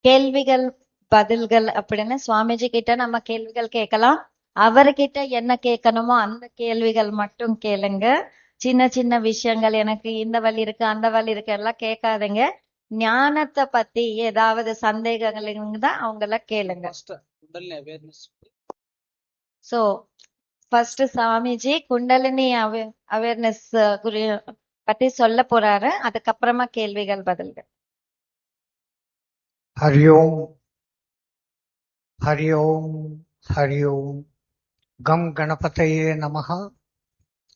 கேள்விகள் பதில்கள் அப்படின்னு சுவாமிஜி கிட்ட நம்ம கேள்விகள் கேட்கலாம். அவர்கிட்ட என்ன கேட்கணுமோ அந்த கேள்விகள் மட்டும் கேளுங்க. சின்ன சின்ன விஷயங்கள், எனக்கு இந்த வழி இருக்கு அந்த வழி இருக்கு எல்லாம் கேட்காதீங்க. ஞானத்தை பத்தி ஏதாவது சந்தேகங்கள் இருந்தா அவங்கள கேளுங்க. So first Swamiji kundalini awareness பத்தி சொல்ல போறாரு. அதுக்கப்புறமா கேள்விகள் பதில்கள். हरि ओम हरि ओम हरि ओम। गम गणपतये नमः।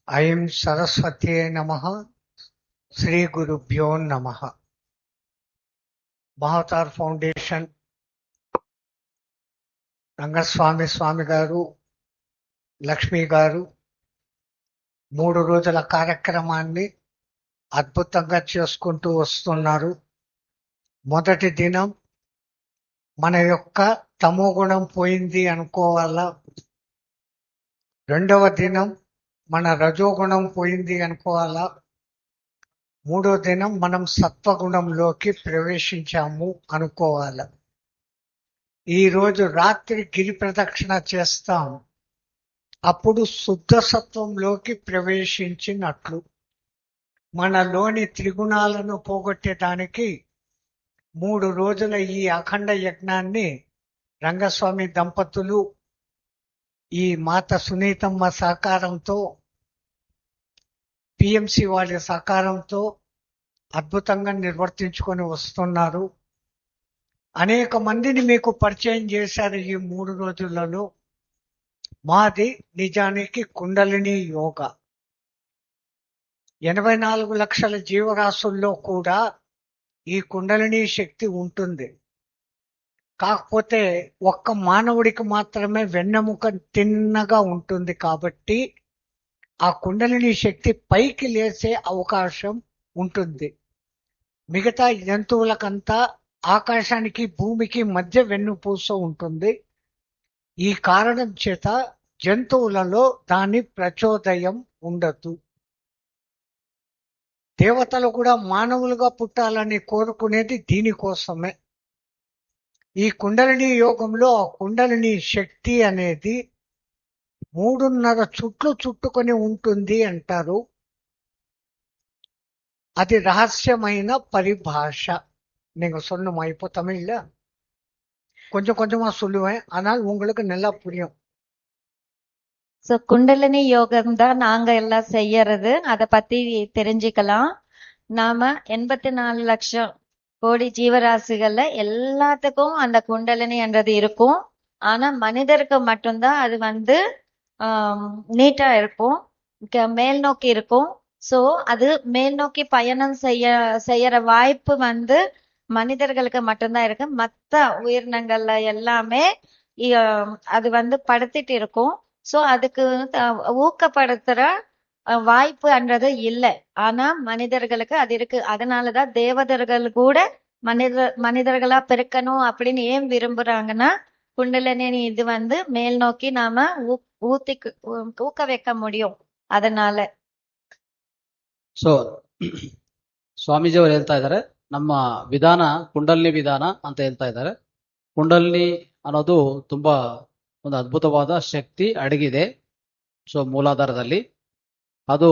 ऐं सरस्वत्यै नमः। శ్రీ గురుభ్యో నమః। మహావతార్ ఫౌండేషన్ రంగస్వామి స్వామి గారు, లక్ష్మి గారు 3 రోజుల కార్యక్రమాన్ని అద్భుతంగా చేసుకుంటూ వస్తున్నారు. మొదటి దినం మన యొక్క తమో గుణం పోయింది అనుకోవాలా, రెండవ దినం మన రజోగుణం పోయింది అనుకోవాలా, మూడో దినం మనం సత్వగుణంలోకి ప్రవేశించాము అనుకోవాలి. ఈ రోజు రాత్రి గిరి ప్రదక్షిణ చేస్తాం. అప్పుడు శుద్ధ సత్వంలోకి ప్రవేశించినట్లు. మనలోని త్రిగుణాలను పోగొట్టేదానికి 3 రోజుల ఈ అఖండ యజ్ఞాన్ని రంగస్వామి దంపతులు ఈ మాత సునీతమ్మ సహకారంతో, పిఎంసి వాళ్ళ సహకారంతో అద్భుతంగా నిర్వర్తించుకొని వస్తున్నారు. అనేక మందిని మీకు పరిచయం చేశారు ఈ 3 రోజులలో. మాది నిజానికి కుండలిని యోగా. 84 లక్షల జీవరాశుల్లో కూడా ఈ కుండలిని శక్తి ఉంటుంది. కాకపోతే ఒక్క మానవుడికి మాత్రమే వెన్నెముక తిన్నగా ఉంటుంది. కాబట్టి ఆ కుండలిని శక్తి పైకి లేచే అవకాశం ఉంటుంది. మిగతా జంతువులకంతా ఆకాశానికి భూమికి మధ్య వెన్నుపూస ఉంటుంది. ఈ కారణం చేత జంతువులలో దాని ప్రచోదయం ఉండదు. దేవతలు కూడా మానవులుగా పుట్టాలని కోరుకునేది దీనికోసమే. ఈ కుండలిని యోగంలో ఆ కుండలిని శక్తి అనేది 3.5 చుట్లు చుట్టుకొని ఉంటుంది అంటారు. అది రహస్యమైన పరిభాష. நீங்க சொன்னமா இப்போ தமிழ்ல கொஞ்சம் கொஞ்சமா சொல்லுவேன், ஆனால் உங்களுக்கு நல்லா புரியும். சோ குண்டலினி யோகம் தான் நாங்க எல்லாம் செய்யறது. அதை பத்தி தெரிஞ்சுக்கலாம். நாம 84 லட்சம் கோடி ஜீவராசிகள்ல எல்லாத்துக்கும் அந்த குண்டலினி என்றது இருக்கும். ஆனா மனிதருக்கு மட்டும்தான் அது நீட்டா இருக்கும், மேல் நோக்கி இருக்கும். சோ அது மேல் நோக்கி பயணம் செய்யற வாய்ப்பு மனிதர்களுக்கு மட்டும்தான் இருக்கு. மத்த உயிரினங்கள்ல எல்லாமே அது படுத்திட்டு இருக்கும். சோ அதுக்கு ஊக்கப்படுத்துற வாய்ப்புன்றது இல்லை. ஆனா மனிதர்களுக்கு அது இருக்கு. அதனாலதான் தேவதர்கள் கூட மனிதர்களா பிறக்கணும் அப்படின்னு ஏன் விரும்புறாங்கன்னா, குண்டலினி இது மேல் நோக்கி நாம ஊக்க வைக்க முடியும் அதனால. ಸೊ ಸ್ವಾಮೀಜಿ ಅವರು ಹೇಳ್ತಾ ಇದ್ದಾರೆ, ನಮ್ಮ ವಿಧಾನ ಕುಂಡಲಿನಿ ವಿಧಾನ ಅಂತ ಹೇಳ್ತಾ ಇದ್ದಾರೆ. ಕುಂಡಲಿನಿ ಅನ್ನೋದು ತುಂಬಾ ಒಂದು ಅದ್ಭುತವಾದ ಶಕ್ತಿ ಅಡಗಿದೆ. ಸೊ ಮೂಲಾಧಾರದಲ್ಲಿ ಅದು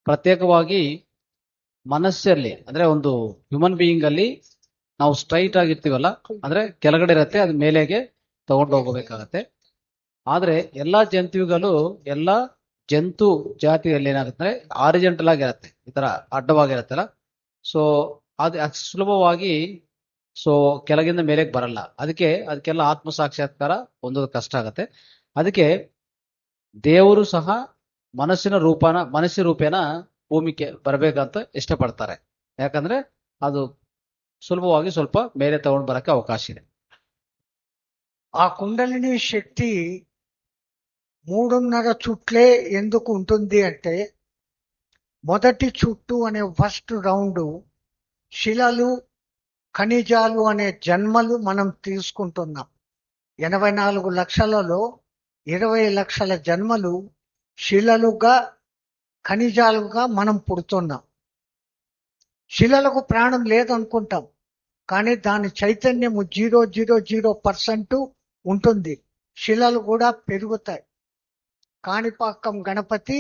ಪ್ರತ್ಯೇಕವಾಗಿ ಮನಸ್ಸಲ್ಲಿ, ಅಂದ್ರೆ ಒಂದು ಹ್ಯೂಮನ್ ಬೀಯಿಂಗ್ ಅಲ್ಲಿ ನಾವು ಸ್ಟ್ರೈಟ್ ಆಗಿರ್ತೀವಲ್ಲ, ಅಂದ್ರೆ ಕೆಳಗಡೆ ಇರತ್ತೆ, ಅದು ಮೇಲೆಗೆ ತಗೊಂಡು ಹೋಗಬೇಕಾಗತ್ತೆ. ಆದ್ರೆ ಎಲ್ಲಾ ಜಂತುಗಳು, ಎಲ್ಲಾ ಜಂತು ಜಾತಿಯಲ್ಲಿ ಏನಾಗುತ್ತೆ, ಆರಿಜೆಂಟಲ್ ಆಗಿರತ್ತೆ, ಈ ತರ ಅಡ್ಡವಾಗಿರತ್ತಲ್ಲ. ಸೊ ಅದು ಸುಲಭವಾಗಿ ಕೆಳಗಿಂದ ಮೇಲೆಗೆ ಬರಲ್ಲ. ಅದಕ್ಕೆಲ್ಲ ಆತ್ಮ ಸಾಕ್ಷಾತ್ಕಾರ ಒಂದು ಕಷ್ಟ ಆಗತ್ತೆ. ಅದಕ್ಕೆ ದೇವರು ಸಹ ಮನಸ್ಸಿನ ರೂಪೇನ ಭೂಮಿಗೆ ಬರಬೇಕಂತ ಇಷ್ಟಪಡ್ತಾರೆ. ಯಾಕಂದ್ರೆ ಅದು ಸುಲಭವಾಗಿ ಸ್ವಲ್ಪ ಮೇಲೆ ತಗೊಂಡು ಬರಕ್ಕೆ ಅವಕಾಶ ಇದೆ. ఆ కుండలిని శక్తి 3.5 చుట్లే ఎందుకు ఉంటుంది అంటే, మొదటి చుట్టు అనే ఫస్ట్ రౌండ్ శిలలు, ఖనిజాలు అనే జన్మలు మనం తీసుకుంటున్నాం. 84 లక్షలలో 20 లక్షల జన్మలు శిలలుగా, ఖనిజాలుగా మనం పుడుతున్నాం. శిలలకు ప్రాణం లేదనుకుంటాం, కానీ దాని చైతన్యము 0.000% ఉంటుంది. శిలలు కూడా పెరుగుతాయి. కాణిపాకం గణపతి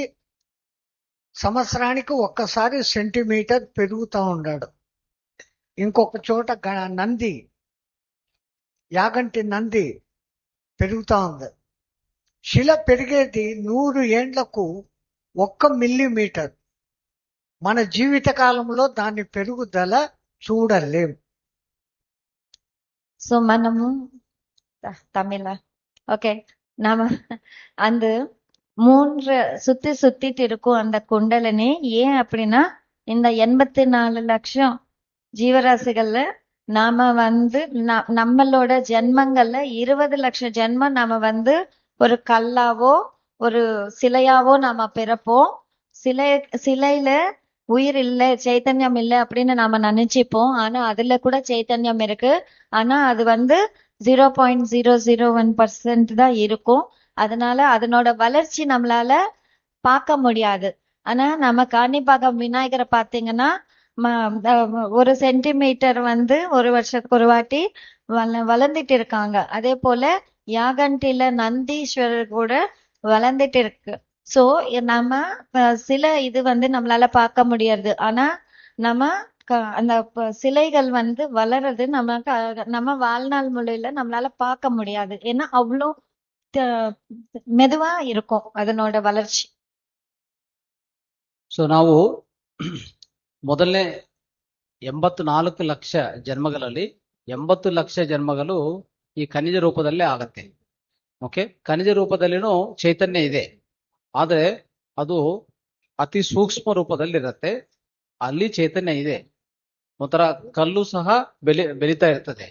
సంవత్సరానికి ఒక్కసారి సెంటీమీటర్ పెరుగుతూ ఉన్నాడు. ఇంకొక చోట నంది, యాగంటి నంది పెరుగుతూ ఉంది. శిల పెరిగేది 100 ఏండ్లకు 1 మిల్లీమీటర్. మన జీవిత కాలంలో దాని పెరుగుదల చూడలేం. ஸோ మనము தமிழ ஓகே நாம அந்த 3 சுத்திட்டு இருக்கும் அந்த குண்டலினி. ஏன் அப்படின்னா இந்த 84 லட்சம் ஜீவராசிகள்ல நாம வந்து நம்மளோட ஜென்மங்கள்ல 20 லட்சம் ஜென்மம் நாம வந்து ஒரு கல்லாவோ ஒரு சிலையாவோ நாம பிறப்போம். சிலையில உயிர் இல்லை, சைத்தன்யம் இல்லை அப்படின்னு நாம நினைச்சுப்போம். ஆனா அதுல கூட சைத்தன்யம் இருக்கு. ஆனா அது வந்து 0.001% தான் இருக்கும். அதனால அதனோட வளர்ச்சி நம்மளால பார்க்க முடியாது. ஆனா நம்ம காணிப்பாக்கம் விநாயகரை பார்த்தீங்கன்னா 1 சென்டிமீட்டர் வந்து ஒரு வருஷத்துக்கு ஒரு வாட்டி வளர்ந்துட்டு இருக்காங்க. அதே போல யாகண்டில நந்தீஸ்வரர் கூட வளர்ந்துட்டு இருக்கு. சோ நம்ம சில இது வந்து நம்மளால பார்க்க முடியாது. ஆனா நம்ம அந்த சிலைகள் வந்து வளர்றது நம்ம வாழ்நாள் முழுல நம்மளால பார்க்க முடியாது. ஏன்னா அவ்வளோ மெதுவா இருக்கும் அதனோட வளர்ச்சி. ಸೊ ನಾವು ಮೊದಲನೇ 84 ಲಕ್ಷ ಜನ್ಮಗಳಲ್ಲಿ 80 ಲಕ್ಷ ಜನ್ಮಗಳು ಈ ಖನಿಜ ರೂಪದಲ್ಲೇ ಆಗತ್ತೆ. ಓಕೆ, ಖನಿಜ ರೂಪದಲ್ಲಿನೂ ಚೈತನ್ಯ ಇದೆ, ಆದ್ರೆ ಅದು ಅತಿ ಸೂಕ್ಷ್ಮ ರೂಪದಲ್ಲಿರತ್ತೆ. ಅಲ್ಲಿ ಚೈತನ್ಯ ಇದೆ. ಒಂಥರ ಕಲ್ಲು ಸಹ ಬೆಳೀತಾ ಇರ್ತದೆ.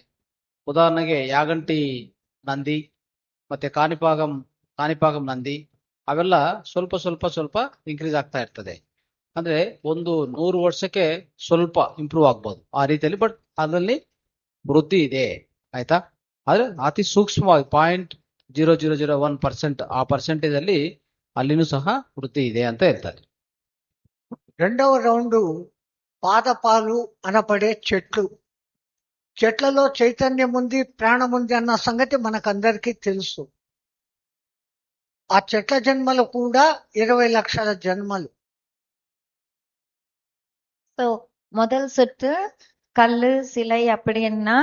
ಉದಾಹರಣೆಗೆ ಯಾಗಂಟಿ ನಂದಿ ಮತ್ತೆ ಕಾಣಿಪಾಕಂ ನಂದಿ ಅವೆಲ್ಲ ಸ್ವಲ್ಪ ಇನ್ಕ್ರೀಸ್ ಆಗ್ತಾ ಇರ್ತದೆ. ಅಂದ್ರೆ ಒಂದು 100 ವರ್ಷಕ್ಕೆ ಸ್ವಲ್ಪ ಇಂಪ್ರೂವ್ ಆಗ್ಬೋದು ಆ ರೀತಿಯಲ್ಲಿ. ಬಟ್ ಅದರಲ್ಲಿ ವೃದ್ಧಿ ಇದೆ, ಆಯ್ತಾ. ಆದ್ರೆ ಅತಿ ಸೂಕ್ಷ್ಮವಾಗಿ 0.0001% ಆ ಪರ್ಸೆಂಟೇಜ್ ಅಲ್ಲಿ ಅಲ್ಲಿನೂ ಸಹ ವೃದ್ಧಿ ಇದೆ ಅಂತ ಹೇಳ್ತಾರೆ. రెండవ రౌండ్ పాదపాలు అనబడే చెట్లు. చెట్లలో చైతన్యం ఉంది, ప్రాణం ఉంది అన్న సంగతి మనకందరికీ తెలుసు. ఆ చెట్ల జన్మలు కూడా 20 లక్షల జన్మలు. ஸோ முதல் சுற்று கல்லு சிலை அப்படின்னா,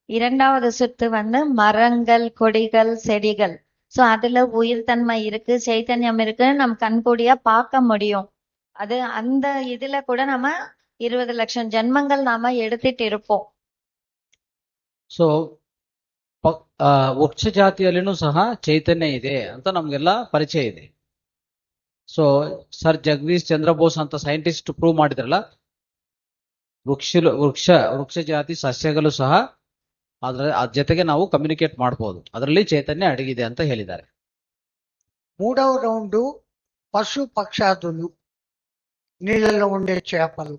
இரண்டாவது சுற்று வந்து மரங்கள், கொடிகள், செடிகள். ஸோ அதுல உயிர் தன்மை இருக்கு, சைத்தன்யம் இருக்கு, நம்ம கண்கூடியா பார்க்க முடியும். அது அந்த இதுல கூட நம்ம 20 லட்சம் ஜென்மங்கள் நாம எடுத்துட்டு இருப்போம். ಸೊ ವೃಕ್ಷ ಜಾತಿಯಲ್ಲಿನೂ ಸಹ ಚೈತನ್ಯ ಇದೆ ಅಂತ ನಮ್ಗೆಲ್ಲ ಪರಿಚಯ ಇದೆ. ಸೊ ಸರ್ ಜಗದೀಶ್ ಚಂದ್ರ ಬೋಸ್ ಅಂತ ಸೈಂಟಿಸ್ಟ್ ಪ್ರೂವ್ ಮಾಡಿದ್ರಲ್ಲ, ವೃಕ್ಷ ಜಾತಿ ಸಸ್ಯಗಳು ಸಹ ಅದ್ರ ಜೊತೆಗೆ ನಾವು ಕಮ್ಯುನಿಕೇಟ್ ಮಾಡಬಹುದು, ಅದರಲ್ಲಿ ಚೈತನ್ಯ ಅಡಗಿದೆ ಅಂತ ಹೇಳಿದ್ದಾರೆ. మూడవ రౌండ్ పశు పక్షాదులు, నీళ్ళలో ఉండే చేపలు.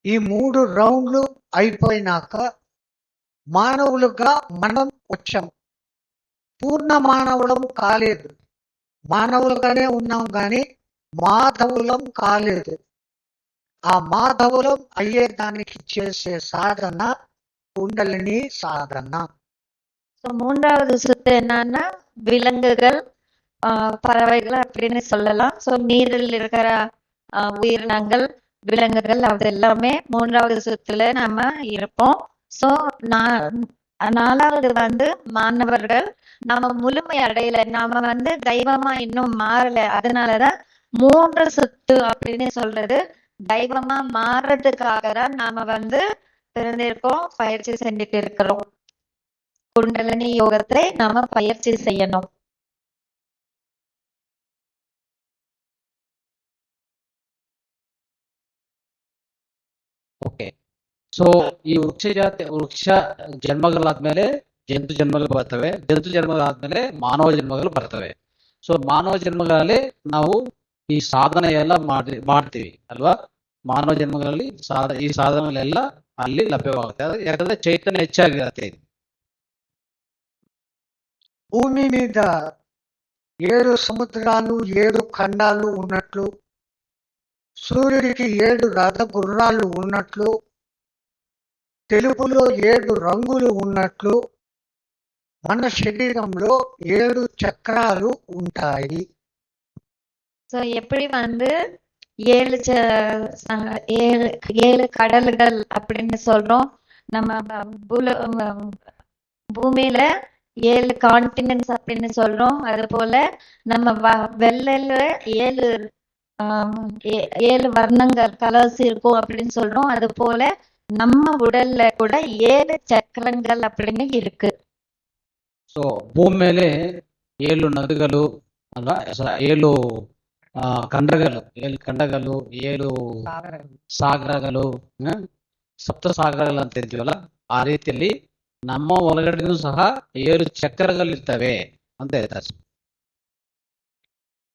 ఈ 3 రౌండ్లు అయిపోయినాక మానవులుగా మనం వచ్చాం. పూర్ణ మానవులం కాలేదు, మానవులుగానే ఉన్నాం కానీ మాధవులం కాలేదు. ఆ మాధవులం అయ్యేదానికి చేసే సాధన కుండలిని సాధన. ஸோ மூன்றாவது சுற்று என்னன்னா விலங்குகள், பறவைகள் அப்படின்னு சொல்லலாம். ஸோ நீரில் இருக்கிற உயிரினங்கள், விலங்குகள், அது எல்லாமே மூன்றாவது சுற்றுல நம்ம இருப்போம். ஸோ 4வது வந்து மாணவர்கள், நம்ம முழுமை அடையல, நாம வந்து தெய்வமா இன்னும் மாறல. அதனாலதான் 3 சுத்து அப்படின்னு சொல்றது. தெய்வமா மாறுறதுக்காக தான் நாம வந்து பிறந்திருக்கோம், பயிற்சி செஞ்சுட்டு இருக்கிறோம். குண்டலினி யோகத்தை நாம பயிற்சி செய்யணும். ಓಕೆ, ಸೊ ಈ ವೃಕ್ಷ ಜನ್ಮಗಳಾದ್ಮೇಲೆ ಜಂತು ಜನ್ಮಗಳು ಬರ್ತವೆ, ಜಂತು ಜನ್ಮಗಳಾದ್ಮೇಲೆ ಮಾನವ ಜನ್ಮಗಳು ಬರ್ತವೆ. ಸೊ ಮಾನವ ಜನ್ಮಗಳಲ್ಲಿ ನಾವು ಈ ಸಾಧನೆ ಎಲ್ಲ ಮಾಡ್ತೀವಿ ಅಲ್ವಾ. ಮಾನವ ಜನ್ಮಗಳಲ್ಲಿ ಈ ಸಾಧನೆಗಳೆಲ್ಲ ಅಲ್ಲಿ ಲಭ್ಯವಾಗುತ್ತೆ, ಯಾಕಂದ್ರೆ ಚೈತನ್ಯ ಹೆಚ್ಚಾಗಿರುತ್ತೆ. భూమి మీద 7 సముద్రాలు 7 ఖండాలు ఉన్నట్లు, సూర్యుడికి 7 రథ గుర్రాలు ఉన్నట్లు, తెలుపులో 7 రంగులు ఉన్నట్లు మన శరీరంలో 7 చక్రాలు ఉంటాయి. ஸோ எப்படி வந்து 7 ஏழு 7 கடல்கள் அப்படின்னு சொல்றோம். நம்ம பூமியில 7 கான்டினென்ட்ஸ் அப்படின்னு சொல்றோம். அது போல நம்ம வெள்ளையில 7 7 வர்ணங்கள் கலர்ஸ் இருக்கும் அப்படின்னு சொல்றோம். அது போல நம்ம உடல்ல கூட 7 ಚಕ್ರங்கள் அப்படின்னு இருக்கு. ಸೊ ಭೂಮಿ ಮೇಲೆ 7 ನದಿಗಳು ಅಲ್ವಾ, 7 ಖಂಡಗಳು, 7 ಖಂಡಗಳು, 7 ಸಾಗರಗಳು, ಸಪ್ತ ಸಾಗರಗಳು ಅಂತ ಇರ್ತೀವಲ್ಲ, ಆ ರೀತಿಯಲ್ಲಿ ನಮ್ಮ ಒಳಗಡೆನೂ ಸಹ 7 ಚಕ್ರಗಳಿರ್ತವೆ ಅಂತ ಹೇಳ್ತಾರೆ.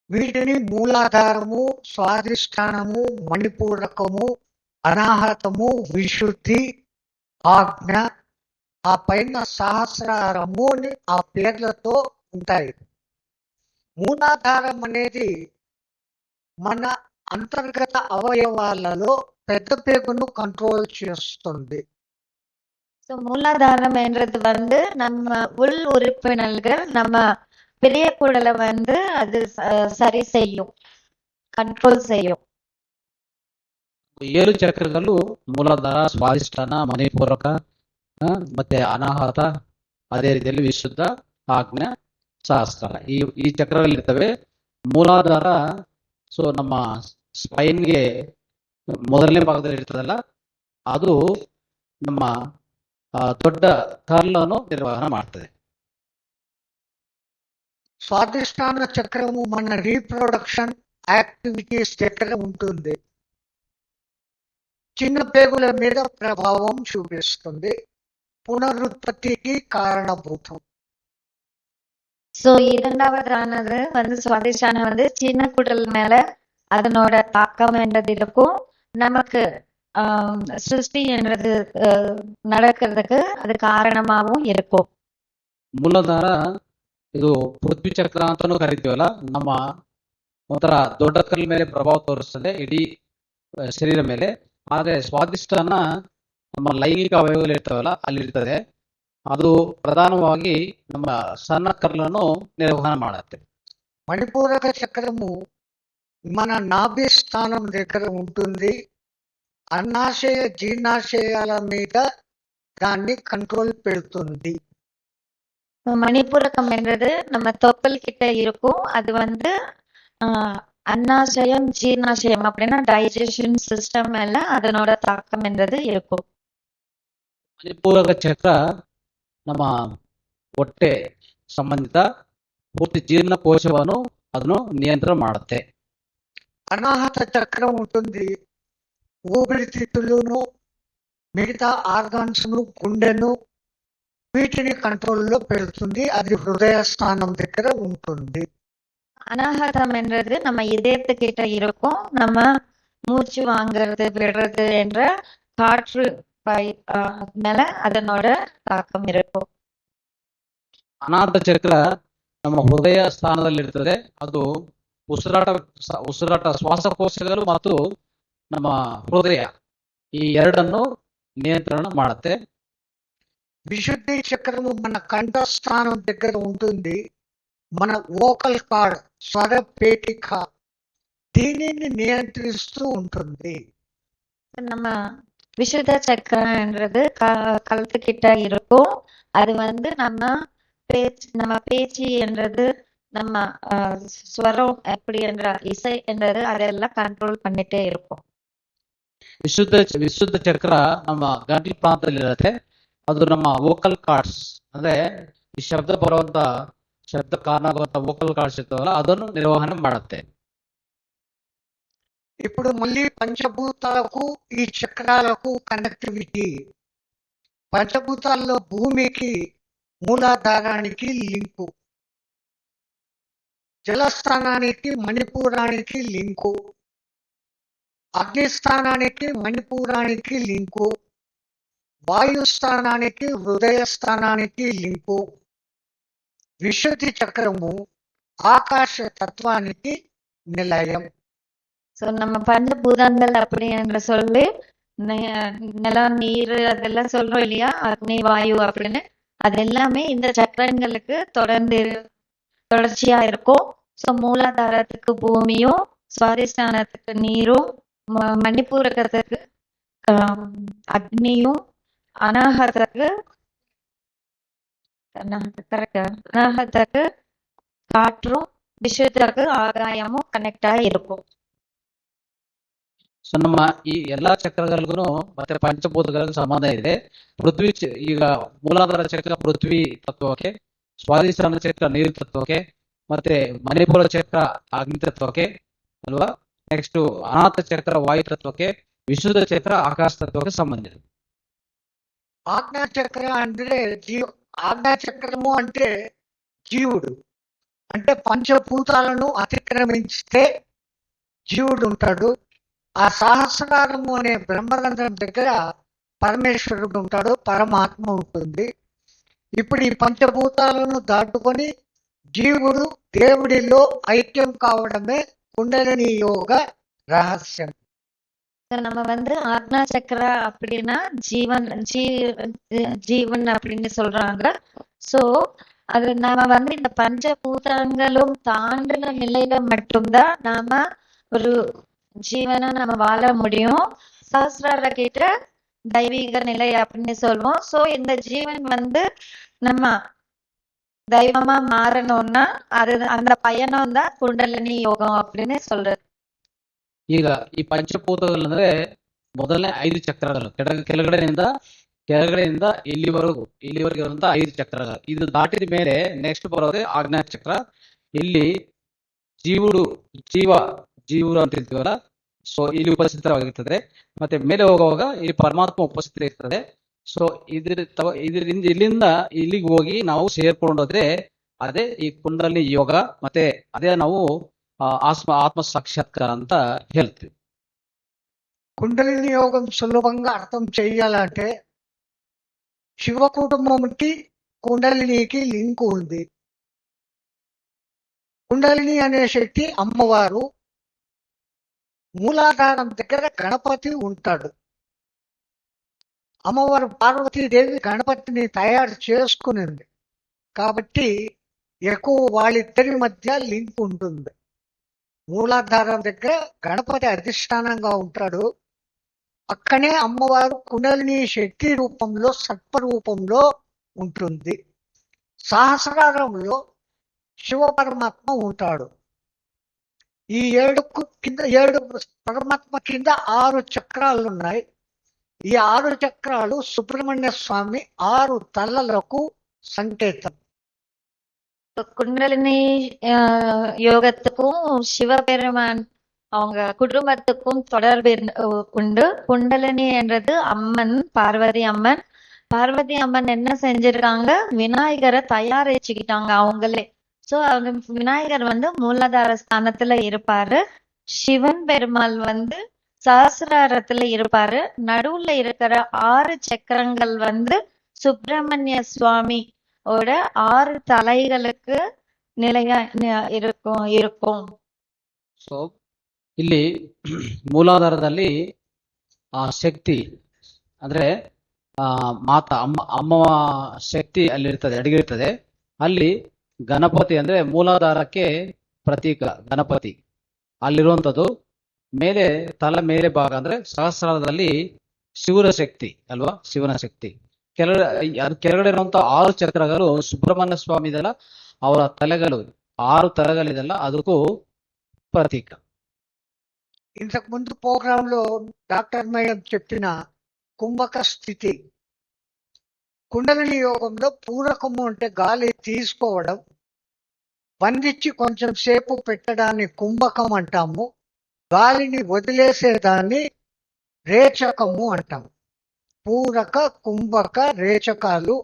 వీటిని మూలాధారము, స్వాధిష్టానము, మణిపూరకము, అనాహతము, విశుద్ధి, ఆజ్ఞ, ఆ పైన సహస్రారము అని ఆ పేర్లతో ఉంటాయి. మూలాధారం అనేది మన అంతర్గత అవయవాలలో పెద్ద పేగును కంట్రోల్ చేస్తుంది. ஸோ மூலாதாரம் என்றது வந்து நம்ம உள் உறுப்பினர்கள், நம்ம பெரிய குடலை வந்து அது சரி செய்யும், ಕಂಟ್ರೋಲ್ செய்யும். 7 ಚಕ್ರಗಳು ಮೂಲಾಧಾರ, ಸ್ವಾಧಿಷ್ಠಾನ, ಮಣಿಪೂರಕ, ಮತ್ತೆ ಅನಾಹತ, ಅದೇ ರೀತಿಯಲ್ಲಿ ವಿಶುದ್ಧ, ಆಜ್ಞ, ಸಹಸ್ರ, ಈ ಚಕ್ರಗಳಿರ್ತವೆ. ಮೂಲಾಧಾರ ಸೊ ನಮ್ಮ ಸ್ಪೈನ್ಗೆ ಮೊದಲನೇ ಭಾಗದಲ್ಲಿ ಇರ್ತದಲ್ಲ, ಅದು ನಮ್ಮ ದೊಡ್ಡ ಕರ್ಲನ್ನು ನಿರ್ವಹಣೆ ಮಾಡ್ತದೆ. స్వాధిష్టాన చక్రము మన రీప్రొడక్షన్ యాక్టివిటీస్ దగ్గర ఉంటుంది. చిన్న పేగుల మీద ప్రభావం చూపిస్తుంది, పునరుత్పత్తికి కారణభూతం. ஸோ இரண்டாவதானது வந்து சுவாதிஷ்டானம் வந்து சின்ன குடல் மேல அதனோட தாக்கம் என்றது இருக்கும். நமக்கு ಸೃಷ್ಟಿ என்றது நடக்கிறதுக்கு அது ಕಾರಣமாகவும் இருக்கும். ಮೂಲಾಧಾರ ಇದು ಪೃಥ್ವಿ ಚಕ್ರ ಅಂತಾನೂ ಕರಿತೀವಲ್ಲ, ನಮ್ಮ ಒಂಥರ ದೊಡ್ಡ ಕಲ್ಲ ಮೇಲೆ ಪ್ರಭಾವ ತೋರಿಸ್ತದೆ ಇಡೀ ಶರೀರ ಮೇಲೆ. ಆದರೆ ಸ್ವಾದಿಷ್ಟಾನ ನಮ್ಮ ಲೈಂಗಿಕ ಅವಯವಗಳು ಇರ್ತವಲ್ಲ ಅಲ್ಲಿರ್ತದೆ, ಅದು ಪ್ರಧಾನವಾಗಿ ನಮ್ಮ ಸಣ್ಣ ಕರ್ಲನ್ನು ನಿರ್ವಹಣೆ ಮಾಡುತ್ತೆ. మణిపూరక చక్రము మన నాభి స్థానం దగ్గర ఉంటుంది. అన్నాశయ జీర్ణాశయాల మీద దాన్ని కంట్రోల్ పెడుతుంది. மணிப்புரக்கம் என்றது நம்ம தொப்பல் கிட்ட இருக்கும். அது வந்து அன்னாசயம், ஜீர்ணாசயம் அப்படின்னா டைஜஷன் சிஸ்டம் மேல அதனோட தாக்கம் என்றது இருக்கும். ಮಣಿಪೂರಕ ಚಕ್ರ ನಮ್ಮ ಹೊಟ್ಟೆ ಸಂಬಂಧಿತ ಪೂರ್ತಿ ಜೀರ್ಣಕೋಶವನ್ನು ಅದನ್ನು ನಿಯಂತ್ರಣ ಮಾಡುತ್ತೆ. అనాహత చక్రం ఉంటుంది. ఊపిరితిత్తులను, మిగతా ఆర్గాన్స్ ను, గుండెను, వీటిని కంట్రోల్లో పెడుతుంది. అది హృదయ స్థానం దగ్గర ఉంటుంది. அனாகதம் என்றது நம்ம இதயத்துக்கிட்ட இருக்கும். நம்ம மூச்சு வாங்குறது, விடுறது என்ற காற்று மேல அதனோட தாக்கம் இருக்கும். ಅನಾಥ ಚಕ್ರ ನಮ್ಮ ಹೃದಯ ಸ್ಥಾನದಲ್ಲಿರ್ತದೆ. ಅದು ಉಸಿರಾಟ ಶ್ವಾಸಕೋಶಗಳು ಮತ್ತು ನಮ್ಮ ಹೃದಯ ಈ ಎರಡನ್ನು ನಿಯಂತ್ರಣ ಮಾಡುತ್ತೆ. విశుద్ధి చక్రము మన కంఠస్థానం దగ్గర ఉంటుంది. మన వోకల్ కార్డ్, స్వర పేటిక, దీనిని నియంత్రిస్తూ ఉంటుంది. நம்ம விசுத்த சக்கரன்றது கழுத்துக்கிட்ட இருக்கும். அது வந்து நம்ம பேச்சு என்றது, நம்ம ஸ்வரம் எப்படி என்ற இசை என்றது அதெல்லாம் ಕಂಟ್ರೋಲ್ பண்ணிட்டே இருக்கும். ವಿಶುದ್ಧ ಚಕ್ರ ನಮ್ಮ ಗಂಟಲು ಪ್ರಾಂತದಲ್ಲಿರುತ್ತೆ. ಅದು ನಮ್ಮ ವೋಕಲ್ ಕಾರ್ಡ್ಸ್, ಅಂದ್ರೆ ಈ ಶಬ್ದ ಬರುವಂತ ಶಬ್ದ ಕಾರಣ ಆಗುವಂತ ವೋಕಲ್ ಕಾರ್ಡ್ಸ್ ಇರ್ತಾವಲ್ಲ, ಅದನ್ನು ನಿರ್ವಹಣೆ ಮಾಡುತ್ತೆ. ఇప్పుడు మళ్ళీ పంచభూతాలకు ఈ చక్రాలకు కనెక్టివిటీ. పంచభూతాల్లో భూమికి, మూలాధారానికి లింకు, జలస్థానానికి మణిపూరానికి లింకు, అగ్నిస్థానానికి మణిపూరానికి లింకు, వాయుస్థానానికి హృదయ స్థానానికి లింకు, విశుద్ధి చక్రము ఆకాశ తత్వానికి నిలయం. ஸோ நம்ம பஞ்சபூதங்கள் அப்படி என்று சொல்லி நிலம் நீர் அதெல்லாம் சொல்றோம் இல்லையா, அக்னி வாயு அப்படின்னு, அது எல்லாமே இந்த சக்கரங்களுக்கு தொடர்ச்சியா இருக்கும். ஸோ மூலாதாரத்துக்கு பூமியும், சுவாதிஷ்டானத்துக்கு நீரும், மணிப்பூரகத்துக்கு அக்னியும், அனாகத்துக்கு அனாகத்துக்கு காற்றும், ವಿಶ್ವದಕ್ಕೆ ಆಗಾಯము ಕನೆಕ್ಟ್ ಆಗಿ இருக்கும். ಸೊ ನಮ್ಮ ಈ ಎಲ್ಲಾ ಚಕ್ರಗಳಿಗೂ ಮತ್ತೆ ಪಂಚಭೂತಗಳಿಗೂ ಸಂಬಂಧ ಇದೆ. ಈಗ ಮೂಲಾಧಾರ ಚಕ್ರ ಪೃಥ್ವಿ ತತ್ವಕ್ಕೆ, ಸ್ವಾಧಿಷ್ಠಾನ ಚಕ್ರ ನೀರು ತತ್ವಕ್ಕೆ, ಮತ್ತೆ ಮಣಿಪುರ ಚಕ್ರ ಅಗ್ನಿ ತತ್ವಕ್ಕೆ ಅಲ್ವಾ. ನೆಕ್ಸ್ಟ್ ಅನಾಥ ಚಕ್ರ ವಾಯು ತತ್ವಕ್ಕೆ, ವಿಶುದ್ಧ ಚಕ್ರ ಆಕಾಶ ತತ್ವಕ್ಕೆ ಸಂಬಂಧ ಇದೆ. ఆజ్ఞా చక్ర అంటే ఆజ్ఞా చక్రము అంటే జీవుడు, అంటే పంచభూతాలను అతిక్రమించితే జీవుడు ఉంటాడు. ఆ సహస్రారము అనే బ్రహ్మరంధ్రం దగ్గర పరమేశ్వరుడు ఉంటాడు, పరమాత్మ ఉంటుంది. ఇప్పుడు ఈ పంచభూతాలను దాటుకొని జీవుడు దేవుడిలో ఐక్యం కావడమే కుండలిని యోగ రహస్యం. நம்ம ஆக்னா சக்கர அப்படின்னா ஜீவன் அப்படின்னு சொல்றாங்க. சோ அது நாம இந்த பஞ்சபூதங்களும் தாண்டின நிலையில மட்டும்தான் நாம ஒரு ஜீவனை நம்ம வாழ முடியும். சஹஸ்ரார கிட்ட தெய்வீக நிலை அப்படின்னு சொல்லுவோம். சோ இந்த ஜீவன் நம்ம தெய்வமா மாறணும்னா அது அந்த பயணம் தான் குண்டலினி யோகம் அப்படின்னு சொல்றது. ಈಗ ಈ ಪಂಚಭೂತಗಳಂದ್ರೆ ಮೊದಲನೇ 5 ಚಕ್ರಗಳು, ಕೆಳಗಡೆಯಿಂದ ಇಲ್ಲಿವರೆಗೂ ಇರುವಂತ 5 ಚಕ್ರಗಳು. ಇದು ದಾಟಿದ ಮೇಲೆ ನೆಕ್ಸ್ಟ್ ಬರೋದೇ ಆಜ್ಞಾ ಚಕ್ರ. ಇಲ್ಲಿ ಜೀವರು ಅಂತ ಹೇಳ್ತೀವಲ್ಲ, ಸೊ ಇಲ್ಲಿ ಉಪಸ್ಥಿತವಾಗಿರ್ತದೆ. ಮತ್ತೆ ಮೇಲೆ ಹೋಗುವಾಗ ಇಲ್ಲಿ ಪರಮಾತ್ಮ ಉಪಸ್ಥಿತಿ ಇರ್ತದೆ. ಸೊ ಇದರಿಂದ ಇಲ್ಲಿಂದ ಇಲ್ಲಿಗೆ ಹೋಗಿ ನಾವು ಸೇರ್ಕೊಂಡೋದ್ರೆ ಅದೇ ಈ ಕುಂಡಲಿನಿ ಯೋಗ, ಮತ್ತೆ ಅದೇ ನಾವು ఆత్మ సాక్షాత్కారం అంతా హెల్త్. కుండలిని యోగం సులభంగా అర్థం చేయాలంటే శివ కుటుంబంకి కుండలినికి లింక్ ఉంది. కుండలిని అనే శక్తి అమ్మవారు, మూలాధారం దగ్గర గణపతి ఉంటాడు. అమ్మవారు పార్వతీదేవి గణపతిని తయారు చేసుకునింది కాబట్టి ఎక్కువ వాళ్ళిద్దరి మధ్య లింక్ ఉంటుంది. మూలాధారం దగ్గర గణపతి అధిష్టానంగా ఉంటాడు. అక్కనే అమ్మవారు కుండలిని శక్తి రూపంలో, సత్వ రూపంలో ఉంటుంది. సహస్రారంలో శివ పరమాత్మ ఉంటాడు. ఈ 7 పరమాత్మ కింద 6 చక్రాలు ఉన్నాయి. ఈ 6 చక్రాలు సుబ్రహ్మణ్య స్వామి 6 తలలకు సంకేతం. குண்டலினி யோகத்துக்கும் சிவபெருமான் அவங்க குடும்பத்துக்கும் தொடர்பு உண்டு. குண்டலினி என்றது அம்மன், பார்வதி அம்மன். பார்வதி அம்மன் என்ன செஞ்சிருக்காங்க, விநாயகரை தயாரிச்சுக்கிட்டாங்க அவங்களே. சோ விநாயகர் மூலாதார ஸ்தானத்துல இருப்பாரு. சிவன் பெருமாள் சஹஸ்ராரத்துல இருப்பாரு. நடுவுல இருக்கிற 6 சக்கரங்கள் சுப்பிரமணிய சுவாமி 6 தலைகளுக்கு நிலையா இருக்கும். ಸೊ ಇಲ್ಲಿ ಮೂಲಾಧಾರದಲ್ಲಿ ಆ ಶಕ್ತಿ ಅಂದ್ರೆ ಅಮ್ಮ ಶಕ್ತಿ ಅಲ್ಲಿರ್ತದೆ, ಅಡಗಿರ್ತದೆ. ಅಲ್ಲಿ ಗಣಪತಿ ಅಂದ್ರೆ ಮೂಲಾಧಾರಕ್ಕೆ ಪ್ರತೀಕ ಗಣಪತಿ ಅಲ್ಲಿರುವಂಥದ್ದು. ಮೇಲೆ ತಲೆ ಮೇಲೆ ಭಾಗ ಅಂದ್ರೆ ಸಹಸ್ರಾರದಲ್ಲಿ ಶಿವನ ಶಕ್ತಿ ಅಲ್ವಾ, ಶಿವನ ಶಕ್ತಿ. ಕೆಳಗಡೆ ಇರುವಂತ 6 ಚಕ್ರಗಳು ಸುಬ್ರಹ್ಮಣ್ಯ ಸ್ವಾಮಿ ಇದೆಲ್ಲ, ಅವರ ತಲೆಗಳು 6 ತಲೆಗಳಿದೆಲ್ಲ ಅದಕ್ಕೂ ప్రతీక. ఇంతకు ముందు ప్రోగ్రామ్ లో డాక్టర్ మేడం చెప్పిన కుంభక స్థితి, కుండలిని యోగంలో పూరకము అంటే గాలి తీసుకోవడం, బంధించి కొంచెం సేపు పెట్టడాన్ని కుంభకం అంటాము. గాలిని వదిలేసేదాన్ని రేచకము అంటాము. పూరక, కుంభక, రేచకాలు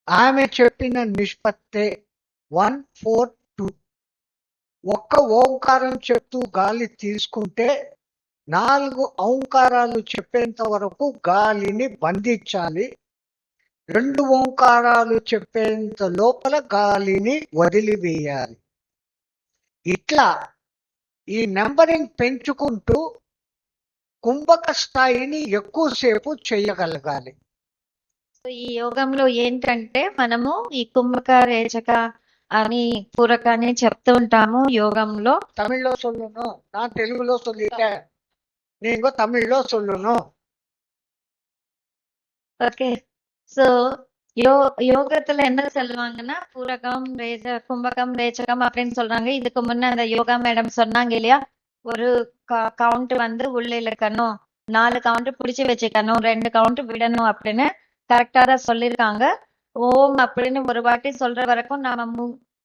ఆమె చెప్పిన నిష్పత్తే 1:4:2. ఒక్క ఓంకారం చెప్తూ గాలి తీసుకుంటే 4 ఓంకారాలు చెప్పేంత వరకు గాలిని బంధించాలి. 2 ఓంకారాలు చెప్పేంత లోపల గాలిని వదిలివేయాలి. ఇట్లా ఈ నెంబరింగ్ పెంచుకుంటూ కుంభక స్థాయిని ఎక్కువసేపు చేయగలగాలి. సో ఈ యోగంలో ఏంటంటే మనము ఈ కుంభక రేచక అని పూరక అని చెప్తూ ఉంటాము యోగంలో. தமிழ்లో சொல்லணும், நான் தெலுங்குలో சொல்லிட்டேன், நீங்க தமிழ்లో சொல்லணும். ஓகே. ஸோ யோகத்துல என்ன சொல்லுவாங்கன்னா பூரகம் கும்பகம் ரேச்சகம் அப்படின்னு சொல்றாங்க. இதுக்கு முன்ன அந்த யோகா மேடம் சொன்னாங்க இல்லையா, ஒரு கவுண்ட் வந்து உள்ள இழுக்கணும், 4 கவுண்ட் பிடிச்சு வச்சுக்கணும், 2 கவுண்ட் விடணும் அப்படின்னு கரெக்டா தான் சொல்லியிருக்காங்க. ஓம் அப்படின்னு ஒரு வாட்டி சொல்ற வரைக்கும் நாம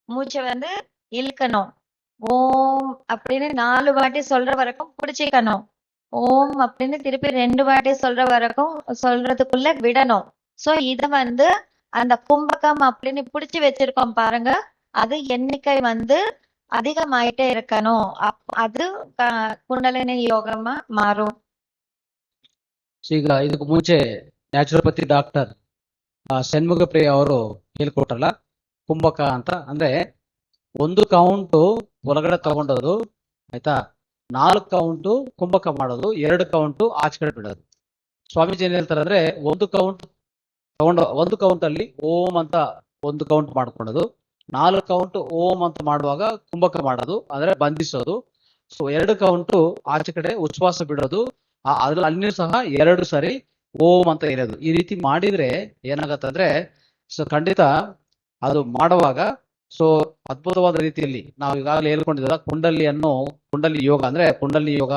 மூச்சை வந்து இழுக்கணும். ஓம் அப்படின்னு 4 வாட்டி சொல்ற வரைக்கும் பிடிச்சிக்கணும். ஓம் அப்படின்னு திருப்பி 2 வாட்டி சொல்ற வரைக்கும் சொல்றதுக்குள்ள விடணும். சோ இத வந்து அந்த கும்பகம் அப்படின்னு பிடிச்சு வச்சிருக்கோம் பாருங்க, அது எண்ணிக்கை வந்து அதிகமாயிட்டே இருக்கணும். அது குண்டலினி யோகமா மாறும். ಈಗ ಇದಕ್ಕೆ ಮುಂಚೆ ನ್ಯಾಚುರೋಪತಿ ಡಾಕ್ಟರ್ ಷಣ್ಮುಗ ಪ್ರಿಯ ಅವರು ಹೇಳ್ಕೊಟ್ರಲ್ಲ ಕುಂಭಕ ಅಂತ, ಅಂದ್ರೆ 1 ಕೌಂಟು ಒಳಗಡೆ ತಗೊಂಡೋದು ಆಯ್ತಾ, 4 ಕೌಂಟು ಕುಂಭಕ ಮಾಡೋದು, 2 ಕೌಂಟು ಆಚೆ ಕಡೆ ಬಿಡೋದು. ಸ್ವಾಮೀಜಿ ಏನ್ ಹೇಳ್ತಾರೆ ಅಂದ್ರೆ 1 ಕೌಂಟ್ ತಗೊಂಡು 1 ಕೌಂಟ್ ಅಲ್ಲಿ ಓಂ ಅಂತ 1 ಕೌಂಟ್ ಮಾಡ್ಕೊಳ್ಳೋದು, 4 ಕೌಂಟ್ ಓಂ ಅಂತ ಮಾಡುವಾಗ ಕುಂಭಕ ಮಾಡೋದು ಅಂದ್ರೆ ಬಂಧಿಸೋದು. ಸೊ 2 ಕೌಂಟು ಆಚೆ ಕಡೆ ಉಚ್ಛ್ವಾಸ ಬಿಡೋದು, ಅದ್ರಲ್ಲಿ ಅಲ್ಲಿಯೂ ಸಹ 2 ಸರಿ ಓಂ ಅಂತ ಇರೋದು. ಈ ರೀತಿ ಮಾಡಿದ್ರೆ ಏನಾಗತ್ತೆ ಅಂದ್ರೆ ಸೊ ಖಂಡಿತ ಅದು ಮಾಡುವಾಗ ಸೊ ಅದ್ಭುತವಾದ ರೀತಿಯಲ್ಲಿ ನಾವು ಈಗಾಗಲೇ ಹೇಳ್ಕೊಂಡಿದ್ದ ಕುಂಡಲಿ ಯೋಗ ಅಂದ್ರೆ ಕುಂಡಲಿ ಯೋಗ,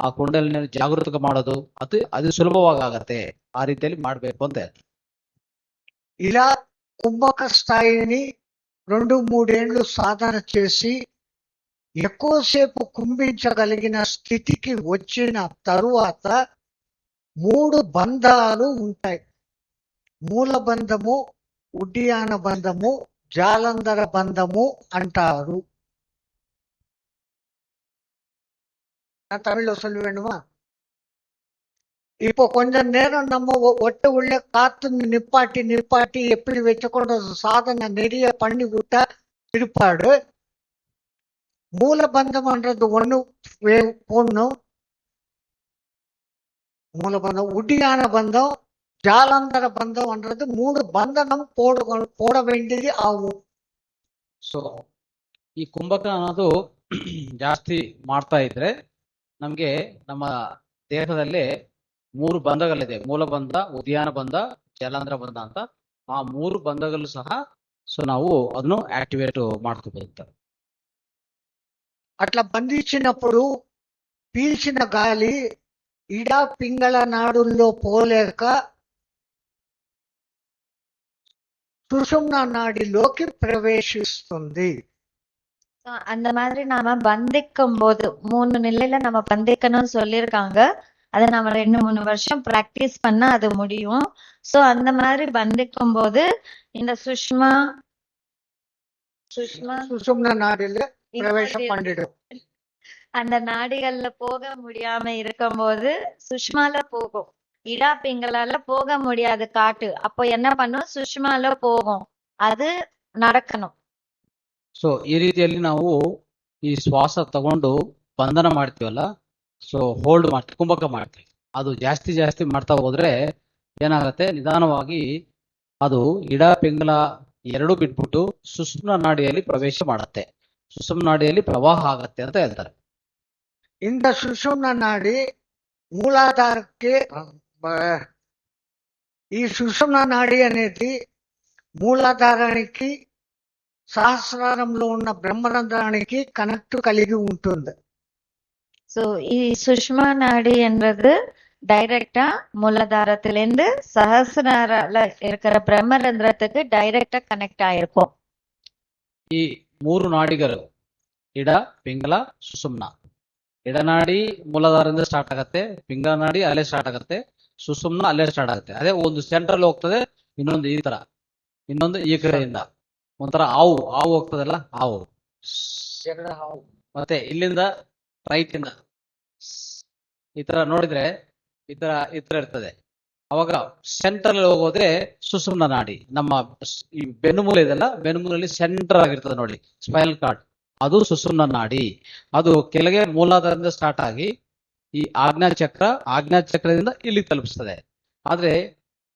ಆ ಕುಂಡಲಿನ ಜಾಗೃತಕ ಮಾಡೋದು ಅದು ಸುಲಭವಾಗತ್ತೆ. ಆ ರೀತಿಯಲ್ಲಿ ಮಾಡ್ಬೇಕು ಅಂತ. ఇలా కుంభక స్థాయిని 2-3 ఏళ్ళు సాధన చేసి ఎక్కువసేపు కుంభించగలిగిన స్థితికి వచ్చిన తరువాత 3 బంధాలు ఉంటాయి. మూల బంధము, ఉడ్డియాన బంధము, జాలంధర బంధము అంటారు. நான் தமிழ்ல சொல்ல வேண்டுமா? இப்போ கொஞ்ச நேரம் நம்ம ஒட்ட உள்ள காத்து நிப்பாட்டி எப்படி வச்சுக்கொண்டு சாதனை நிறைய பண்ணி விட்டா இருப்பாடு. மூலபந்தம்ன்றது ஒண்ணு போடணும். மூலபந்தம், உடியான பந்தம், ಜಾಲಾಂತರ ಬಂಧವನ್றது 3 ಬಂಧನಂ போட வேண்டியது ஆகும். ಸೊ ಈ ಕುಂಭಕ ಅನ್ನೋದು ಜಾಸ್ತಿ ಮಾಡ್ತಾ ಇದ್ರೆ ನಮ್ಗೆ ನಮ್ಮ ದೇಹದಲ್ಲಿ 3 ಬಂಧಗಳಿದೆ, ಮೂಲ ಬಂಧ, ಉದ್ಯಾನ ಬಂಧ, ಜಲಾಂಧ್ರ ಬಂಧ ಅಂತ. ಆ 3 ಬಂಧಗಳು ಸಹ ಸೊ ನಾವು ಅದನ್ನು యాక్టివేట్ ಮಾಡ್ಕೋಬಹುದು. అట్లా బంధించినప్పుడు పీల్చిన గాలి ఇడా పింగళ నాడుల్లో పోలేక సుషుమ్నా నాడిలోకి ప్రవేశిస్తుంది. அந்த மாதிரி நாம பந்திக்கும் போது 3 நிலையில நம்ம பந்திக்கணும்னு சொல்லியிருக்காங்க. அதை நம்ம 2-3 வருஷம் பிராக்டிஸ் பண்ணா அது முடியும். சோ அந்த மாதிரி பந்திக்கும் போது இந்த சுஷும்னா நாடில பிரவேசம் பண்ணிடும். அந்த நாடிகள்ல போக முடியாம இருக்கும் போது சுஷ்மால போகும். இடா பிங்களால போக முடியாது காட்டு, அப்போ என்ன பண்ணும், ಸುಷ್ಮಾಲ போகும். ಅದು நடக்கணும். ಸೊ ಈ ರೀತಿಯಲ್ಲಿ ನಾವು ಈ ಶ್ವಾಸ ತಗೊಂಡು ಬಂಧನ ಮಾಡ್ತೀವಲ್ಲ, ಸೊ ಹೋಲ್ಡ್ ಮಾಡ್ತೀವಿ, ಕುಂಭಕ ಮಾಡ್ತೀವಿ. ಅದು ಜಾಸ್ತಿ ಮಾಡ್ತಾ ಹೋದ್ರೆ ಏನಾಗತ್ತೆ, ನಿಧಾನವಾಗಿ ಅದು ಇಡ ಪಿಂಗಲ 2 ಬಿಟ್ಬಿಟ್ಟು ಸುಷುಮ್ನ ನಾಡಿಯಲ್ಲಿ ಪ್ರವೇಶ ಮಾಡತ್ತೆ, ಸುಷುಮ್ನ ನಾಡಿಯಲ್ಲಿ ಪ್ರವಾಹ ಆಗತ್ತೆ ಅಂತ ಹೇಳ್ತಾರೆ. இந்த சுஷும்னா நாடி మూలాధారಕ್ಕೆ ఈ సుషుమ్నా నాడి అనేది మూలాధారానికి సహస్రారంలో ఉన్న బ్రహ్మరంధ్రానికి కనెక్ట్ కలిగి ఉంటుంది. சோ சுஷ்மா நாடி என்பது டைரக்டா மூலாதாரத்திலிருந்து சஹஸ்ராரால இருக்கிற பிரம்மரந்திரத்துக்கு டைரக்டா கனெக்ட் ஆயிருக்கும். ಈ 3 ನಾಡಿಗಳು ಇಡ, ಪಿಂಗಲ, ಸುಷುಮ್ನ. ಎಡನಾಡಿ ಮೂಲಧಾರದಿಂದ ಸ್ಟಾರ್ಟ್ ಆಗತ್ತೆ, ಪಿಂಗಲ ನಾಡಿ ಅಲ್ಲೇ ಸ್ಟಾರ್ಟ್ ಆಗತ್ತೆ, ಸುಷುಮ್ನ ಅಲ್ಲೇ ಸ್ಟಾರ್ಟ್ ಆಗುತ್ತೆ. ಅದೇ ಒಂದು ಸೆಂಟ್ರಲ್ ಹೋಗ್ತದೆ, ಇನ್ನೊಂದು ಈ ತರ, ಇನ್ನೊಂದು ಈ ಕಡೆಯಿಂದ ಒಂಥರ ಹಾವು ಹೋಗ್ತದಲ್ಲ, ಹಾವು. ಮತ್ತೆ ಇಲ್ಲಿಂದ ರೈಟ್ ಇಂದ ಈ ತರ ನೋಡಿದ್ರೆ ಈ ತರ ಇರ್ತದೆ. ಅವಾಗ ಸೆಂಟ್ರಲ್ ಹೋಗೋದ್ರೆ ಸುಷುಮ್ನ ನಾಡಿ. ನಮ್ಮ ಈ ಬೆನ್ನುಮೂಲೆ ಇದೆಲ್ಲ, ಬೆನ್ನುಮೂಲಲ್ಲಿ ಸೆಂಟರ್ ಆಗಿರ್ತದೆ ನೋಡಿ, ಸ್ಪೈನಲ್ ಕಾರ್ಡ್, ಅದು ಸುಷುಮ್ನ ನಾಡಿ. ಅದು ಕೆಳಗೆ ಮೂಲಾಧಾರದಿಂದ ಸ್ಟಾರ್ಟ್ ಆಗಿ ಈ ಆಜ್ಞಾ ಚಕ್ರದಿಂದ ಇಲ್ಲಿ ತಲುಪಿಸ್ತದೆ. ಆದ್ರೆ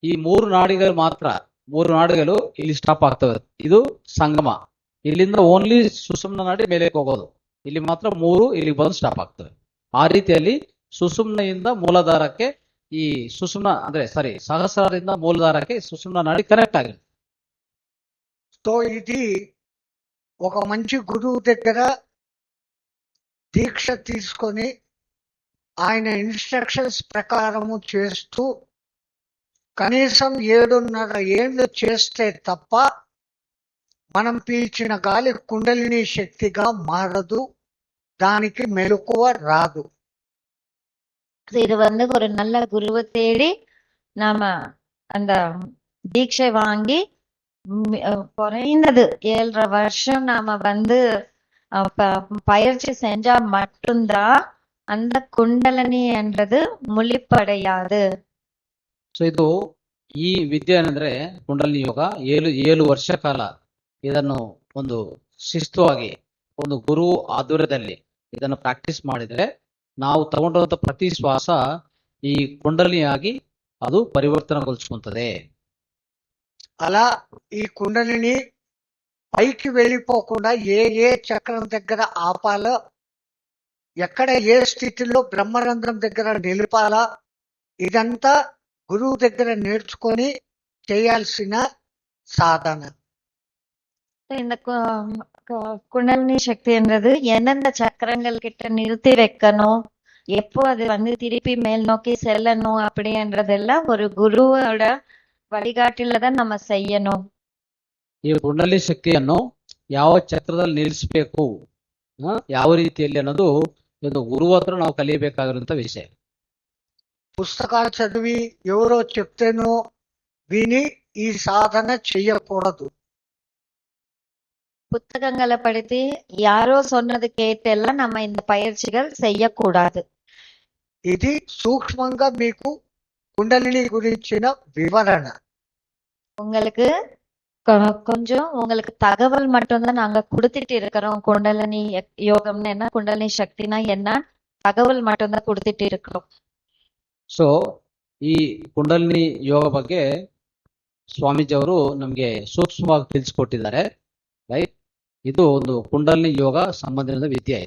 ಈ ಮೂರು ನಾಡಿಗಳು ಇಲ್ಲಿ ಸ್ಟಾಪ್ ಆಗ್ತವೆ. ಇದು ಸಂಗಮ. ಇಲ್ಲಿಂದ ಓನ್ಲಿ ಸುಷುಮ್ನ ನಾಡಿ ಮೇಲೆ ಹೋಗೋದು. ಇಲ್ಲಿ ಮಾತ್ರ 3 ಇಲ್ಲಿ ಬಂದು ಸ್ಟಾಪ್ ಆಗ್ತವೆ. ಆ ರೀತಿಯಲ್ಲಿ ಸುಷುಮ್ನೆಯಿಂದ ಮೂಲಾಧಾರಕ್ಕೆ ಈ ಸಹಸ್ರಾರದಿಂದ ಮೂಲಾಧಾರಕ್ಕೆ సుషుమ్న నాడి కనెక్ట్ ఆగింది. సో ఇది ఒక మంచి గురువు దగ్గర దీక్ష తీసుకొని ఆయన ఇన్స్ట్రక్షన్స్ ప్రకారము చేస్తూ కనీసం 7.5 ఏళ్ళు చేస్తే తప్ప మనం పీల్చిన గాలి కుండలిని శక్తిగా మారదు, దానికి మెలకువ రాదు. இது ஒரு நல்ல குருவை தேடி நாம அந்த தீட்சை வாங்கி குறைந்தது 7.5 வருஷம் நாம பயிற்சி செஞ்சா மட்டும்தான் அந்த குண்டலினி என்றது ಮುಳಿಪಡೆயாது. ಸೊ ಇದು ಈ ವಿದ್ಯೆ ಏನಂದ್ರೆ ಕುಂಡಲಿನಿ ಯೋಗ 7 ವರ್ಷ ಕಾಲ ಇದನ್ನು ಒಂದು ಶಿಸ್ತುವಾಗಿ ಒಂದು ಗುರು ಆಧ್ವರ್ಯದಲ್ಲಿ ಇದನ್ನು ಪ್ರಾಕ್ಟೀಸ್ ಮಾಡಿದ್ರೆ ನಾವು ತಗೊಂಡಿರುವಂತ ಪ್ರತಿ ಶ್ವಾಸ ಈ ಕುಂಡಲಿನಿಯಾಗಿ ಅದು పరివర్తనಗೊಳಿಸುತ್ತದೆ. అలా ఈ కుండలిని పైకి వెళ్ళిపోకుండా ఏ చక్రం దగ్గర ఆపాలో, ఎక్కడ ఏ స్థితిలో బ్రహ్మరంధ్రం దగ్గర నిలిపాలా, ఇదంతా గురువు దగ్గర నేర్చుకొని చేయాల్సిన సాధన. இந்த குண்டலினி சக்தின்றது எந்தெந்த சக்கரங்கள் கிட்ட நிறுத்தி வைக்கணும், எப்போ அது திருப்பி மேல் நோக்கி செல்லணும் அப்படின்றதெல்லாம் ஒரு குருவோட வழிகாட்டில தான் நம்ம செய்யணும். ಈ ಕುಂಡಲಿ ಶಕ್ತಿಯನ್ನು ಯಾವ ಚಕ್ರದಲ್ಲಿ ನಿಲ್ಲಿಸಬೇಕು, ಯಾವ ರೀತಿಯಲ್ಲಿ ಅನ್ನೋದು ಒಂದು ಗುರು ಹತ್ರ ನಾವು ಕಲಿಯಬೇಕಾಗಿರುವಂತ ವಿಷಯ. పుస్తకాలు చదివి ఎవరో చెప్తేనో విని ఈ సాధన చెయ్యకూడదు. புத்தகங்களை படித்து யாரோ சொன்னது கேட்டெல்லாம் நம்ம இந்த பயிற்சிகள் செய்யக்கூடாது. ఇది సూక్ష్మంగా మీకు కుండలిని గురించిన వివరణ. உங்களுக்கு கொஞ்சம் உங்களுக்கு தகவல் மட்டும்தான் நாங்க கொடுத்துட்டு இருக்கிறோம். குண்டலினி யோகம்னு என்ன, குண்டலினி சக்தினா என்ன, தகவல் மட்டும்தான் கொடுத்துட்டு இருக்கிறோம். ಸೊ ಈ ಕುಂಡಲಿನಿ ಯೋಗ ಬಗ್ಗೆ ಸ್ವಾಮೀಜಿ ಅವರು ನಮ್ಗೆ ಸೂಕ್ಷ್ಮವಾಗಿ ತಿಳಿಸ್ಕೊಟ್ಟಿದ್ದಾರೆ. ರೈಟ್, ಇದು ಒಂದು ಕುಂಡಲಿನಿ ಯೋಗ ಸಂಬಂಧಿಸಿದ ವಿದ್ಯೆ.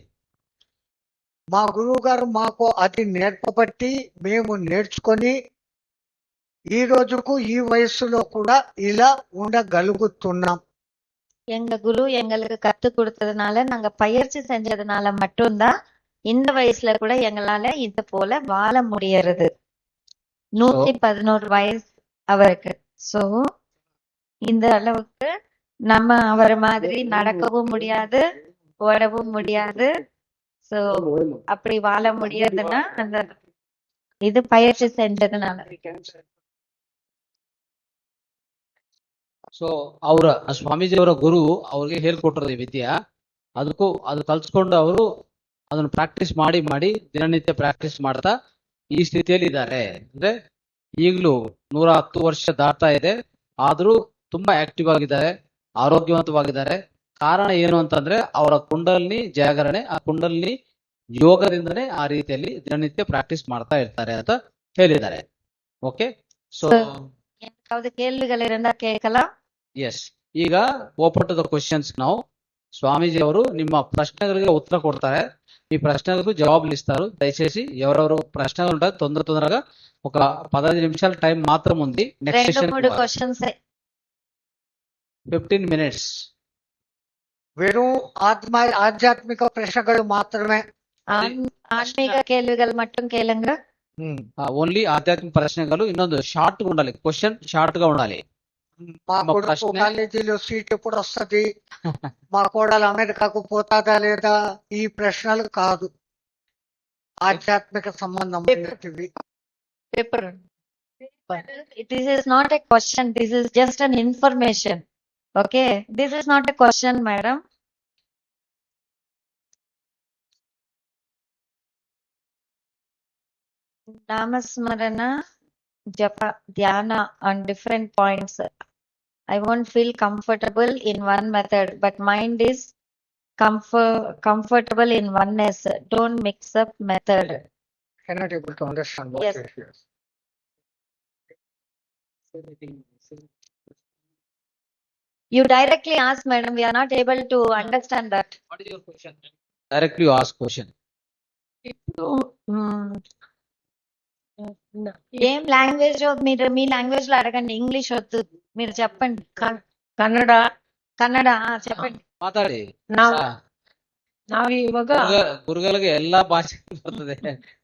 మా గురువు గారు మాకు అది నేర్పబట్టి మేము నేర్చుకొని ఈ రోజుకు ఈ వయస్సులో కూడా ఇలా ఉండగలుగుతున్నాం. எங்க குரு எங்களுக்கு கத்து கொடுத்ததுனால, நாங்க பயிற்சி செஞ்சதுனால மட்டும்தான் இந்த வயசுல கூட எங்களால இது போல வாழ முடியறது. 111 வயசு அவருக்கு. சோ இந்த அளவுக்கு நம்ம அவர் மாதிரி நடக்கவும் முடியாது, ஓடவும் முடியாது. சோ அப்படி வாழ முடியாதுன்னா அந்த இது பயிற்சி செஞ்சதுனால. ಸೊ ಸ್ವಾಮೀಜಿ ಅವರ ಗುರು ಅವ್ರಿಗೆ ಹೇಳ್ಕೊಟ್ಟಿರೋದು ಈ ವಿದ್ಯೆ. ಅದು ಕಲ್ಸ್ಕೊಂಡು ಅವರು ಅದನ್ನು ಪ್ರಾಕ್ಟೀಸ್ ಮಾಡಿ ದಿನನಿತ್ಯ ಪ್ರಾಕ್ಟೀಸ್ ಮಾಡ್ತಾ ಈ ಸ್ಥಿತಿಯಲ್ಲಿ ಇದ್ದಾರೆ. ಅಂದ್ರೆ ಈಗಲೂ 110 ವರ್ಷ ದಾಟ್ತಾ ಇದೆ, ಆದ್ರೂ ತುಂಬಾ ಆಕ್ಟಿವ್ ಆಗಿದ್ದಾರೆ, ಆರೋಗ್ಯವಂತವಾಗಿದ್ದಾರೆ. ಕಾರಣ ಏನು ಅಂತಂದ್ರೆ ಅವರ ಕುಂಡಲಿನಿ ಜಾಗರಣೆ, ಆ ಕುಂಡಲಿನಿ ಯೋಗದಿಂದನೇ ಆ ರೀತಿಯಲ್ಲಿ ದಿನನಿತ್ಯ ಪ್ರಾಕ್ಟೀಸ್ ಮಾಡ್ತಾ ಇರ್ತಾರೆ ಅಂತ ಹೇಳಿದ್ದಾರೆ. ಓಕೆ, ಸೊ ಯಾವ್ದು ಕೇಳ್ವಿಗಳು இருந்தா ಕೇಳலாம். ಎಸ್, ಈಗ ಓಪನ್ ಟು ದ ಕ್ವಶನ್ಸ್. ನಾವು స్వామీజీ ಅವರು ನಿಮ್ಮ ప్రశ్నಗಳಿಗೆ ఉత్తర కొడతారు. మీ ప్రశ్నలకు జవాబులు ఇస్తారు. దయచేసి ఎవరెవరు ప్రశ్నలు ఉంటారో తొందరగా ఒక 15 నిమిషాల టైం మాత్రం ఉంది. Next session 2-3 questions 15 minutes. వెறும் ఆధ్యాత్మిక ప్రశ్నలు మాత్రమే. ఆత్మీక కేள்விகள் மட்டும் கேளுங்க. ఓన్లీ ఆధ్యాత్మిక ప్రశ్నలు. ಇನ್ನೊಂದು షార్ట్ గా ఉండాలి, క్వశ్చన్ షార్ట్ గా ఉండాలి. మా కొడుకు కాలేజీలో సీట్ ఎప్పుడు వస్తుంది, మా కోడలు అమెరికాకు పోతాదా లేదా, ఈ ప్రశ్నలు కాదు, ఆధ్యాత్మిక సంబంధం. This is not a question, this is just an information. Okay, this is not a question, madam. Namasmarana, japa, dhyana on different points. I won't feel comfortable in one method, but mind is comfortable in oneness. Don't mix up method. cannot able to understand what Yes. you hear. You directly ask, madam. We are not able to understand that. What is your question? Directly you ask question. ఇప్పుడు మ్, ఏం language మీరు మీ language లో అడగండి, English వద్దు, మీరు చెప్పండి. ಕನ್ನಡ కన్నడ చెప్పండి. ಮಾತಾಡಿ. ನಾವ್ ನಾವ್ ಇವಾಗ ಗುರುಗಳಿಗೆ ಎಲ್ಲಾ ಭಾಷೆ ಬರ್ತದೆ,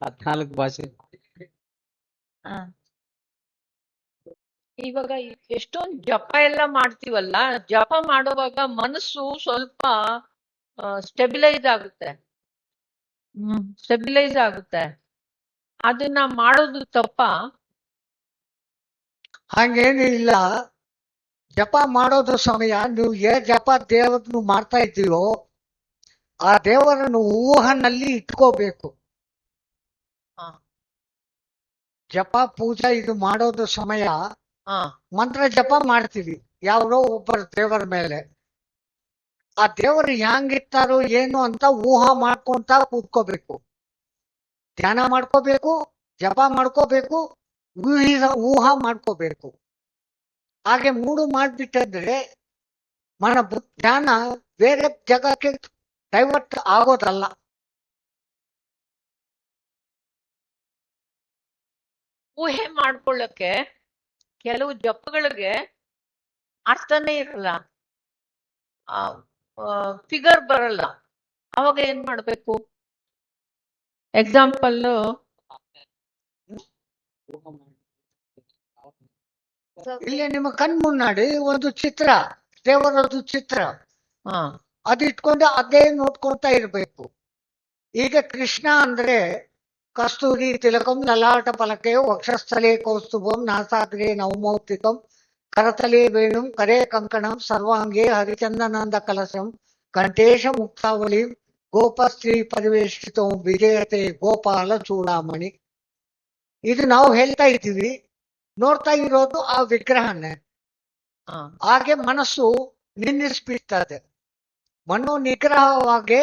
14 ಭಾಷೆ. ಆ, ಇವಾಗ ಎಷ್ಟೊಂದ್ ಜಪ ಎಲ್ಲ ಮಾಡ್ತೀವಲ್ಲ, ಜಪ ಮಾಡುವಾಗ ಮನಸ್ಸು ಸ್ವಲ್ಪ ಸ್ಟೆಬಿಲೈಸ್ ಆಗುತ್ತೆ. ಸ್ಟೆಬಿಲೈಸ್ ಆಗುತ್ತೆ. ಅದನ್ನ ಮಾಡೋದು ತಪ್ಪ? ಹಂಗೇನು ಇಲ್ಲ. ಜಪ ಮಾಡೋದು ಸಮಯ ನೀವು ಜಪ ದೇವರನ್ನು ಮಾಡ್ತಾ ಇದ್ದೀರೋ ಆ ದೇವರನ್ನು ಊಹನಲ್ಲಿ ಇಟ್ಕೋಬೇಕು. ಹಾ. ಜಪ ಪೂಜಾ ಇದು ಮಾಡೋದು ಸಮಯ ಹಾ. ಮಂತ್ರ ಜಪ ಮಾಡ್ತೀವಿ ಯಾವ್ದೋ ಒಬ್ಬರ ದೇವರ ಮೇಲೆ. ಆ ದೇವರು ಹೆಂಗಿರ್ತಾರೋ ಏನು ಅಂತ ಊಹಾ ಮಾಡ್ಕೊಂತ ಕೂತ್ಕೋಬೇಕು. ಧ್ಯಾನ ಮಾಡ್ಕೋಬೇಕು, ಜಪ ಮಾಡ್ಕೋಬೇಕು, ಊಹಾ ಮಾಡ್ಕೋಬೇಕು. ಹಾಗೆ ಮೂಡು ಮಾಡ್ಬಿಟ್ಟಂದ್ರೆ ಧ್ಯಾನ ಬೇರೆ ಜಾಗಕ್ಕೆ ಡೈವರ್ಟ್ ಆಗೋದಲ್ಲ. ಊಹೆ ಮಾಡ್ಕೊಳ್ಳಕ್ಕೆ ಕೆಲವು ಜಪಗಳಿಗೆ ಅರ್ಥನೇ ಇರಲ್ಲ, ಫಿಗರ್ ಬರಲ್ಲ. ಅವಾಗ ಏನ್ ಮಾಡ್ಬೇಕು? ಎಕ್ಸಾಂಪಲ್, ಇಲ್ಲಿ ನಿಮ್ಮ ಕಣ್ಮುನ್ನಾಡಿ ಒಂದು ಚಿತ್ರ, ದೇವರದ್ದು ಚಿತ್ರ, ಅದಿಟ್ಕೊಂಡು ಅದೇ ನೋಡ್ಕೊಂತ ಇರ್ಬೇಕು. ಈಗ ಕೃಷ್ಣ ಅಂದ್ರೆ ಕಸ್ತೂರಿ ತಿಲಕಂ ಲಲಾಟ ಫಲಕೆ ವಕ್ಷಸ್ಥಲೇ ಕೌಸ್ತುಭಂ ನಾಸಾಗ್ರೇ ನವಮೌಕ್ತಿಕಂ ಕರತಲೇ ವೇಣುಂ ಕರೇ ಕಂಕಣಂ ಸರ್ವಾಂಗೇ ಹರಿಚಂದನಂದ ಕಲಶಂ ಕಂಠೇಶ ಮುಕ್ತಾವಳಿಂ ಗೋಪಸ್ತ್ರೀ ಪರಿವೇಷ್ಟಿತಂ ವಿಜಯತೆ ಗೋಪಾಲ ಚೂಡಾಮಣಿ. ಇದು ನಾವು ಹೇಳ್ತಾ ಇದ್ದೀವಿ, ನೋಡ್ತಾ ಇರೋದು ಆ ವಿಗ್ರಹನೇ. ಹಾಗೆ ಮನಸ್ಸು ನಿನ್ನಿಸ್ಬಿಡ್ತದೆ. ಮನೋ ನಿಗ್ರಹವಾಗಿ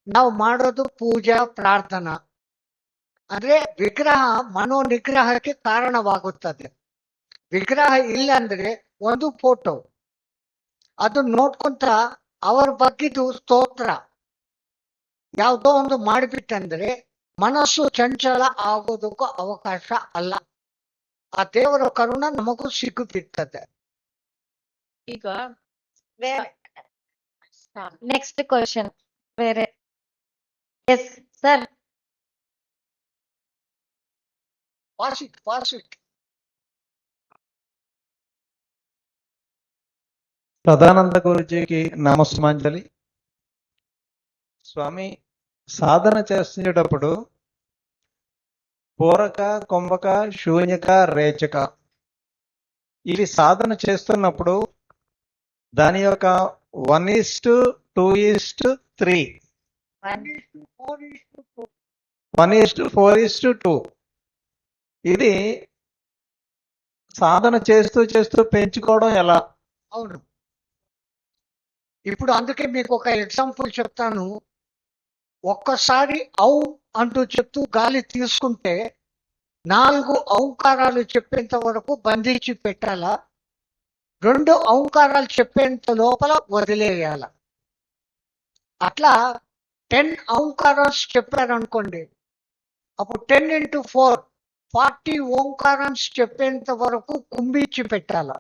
ನಾವು ಮಾಡೋದು ಪೂಜಾ ಪ್ರಾರ್ಥನಾ. ಅಂದ್ರೆ ವಿಗ್ರಹ ಮನೋ ನಿಗ್ರಹಕ್ಕೆ ಕಾರಣವಾಗುತ್ತದೆ. ವಿಗ್ರಹ ಇಲ್ಲ ಅಂದ್ರೆ ಒಂದು ಫೋಟೋ, ಅದು ನೋಡ್ಕೊಂತ ಅವರ ಬಗ್ಗಿದು ಸ್ತೋತ್ರ ಯಾವುದೋ ಒಂದು ಮಾಡಿಬಿಟ್ಟಂದ್ರೆ ಮನಸ್ಸು ಚಂಚಲ ಆಗೋದಕ್ಕೂ ಅವಕಾಶ ಅಲ್ಲ. ಆ ದೇವರ ಕರುಣ ನಮಗೂ ಸಿಗುತ್ತಿರ್ತದೆ. ಈಗ ನೆಕ್ಸ್ಟ್ ಕ್ವಶನ್ ಬೇರೆ. Yes sir. Pass it. Sadananda గురుజీకి నామస్మాంజలి. స్వామి, సాధన చేసేటప్పుడు పూరక, కుంభక, శూన్యక, రేచక ఇవి సాధన చేస్తున్నప్పుడు దాని యొక్క 1:2:3 1:4:2 ఇది సాధన చేస్తూ చేస్తూ పెంచుకోవడం ఎలా? అవును. ఇప్పుడు అందుకే మీకు ఒక ఎగ్జాంపుల్ చెప్తాను. ఒక్కసారి ఔ అంటూ చెప్తూ గాలి తీసుకుంటే 4 ఔంకారాలు చెప్పేంత వరకు బంధించి పెట్టాలా, 2 ఔంకారాలు చెప్పేంత లోపల వదిలేయాల. అట్లా 10 ఔంకారాలు చెప్పారనుకోండి, అప్పుడు 10 × 4 40 ఓంకారాలు చెప్పేంత వరకు కుంభించి పెట్టాల.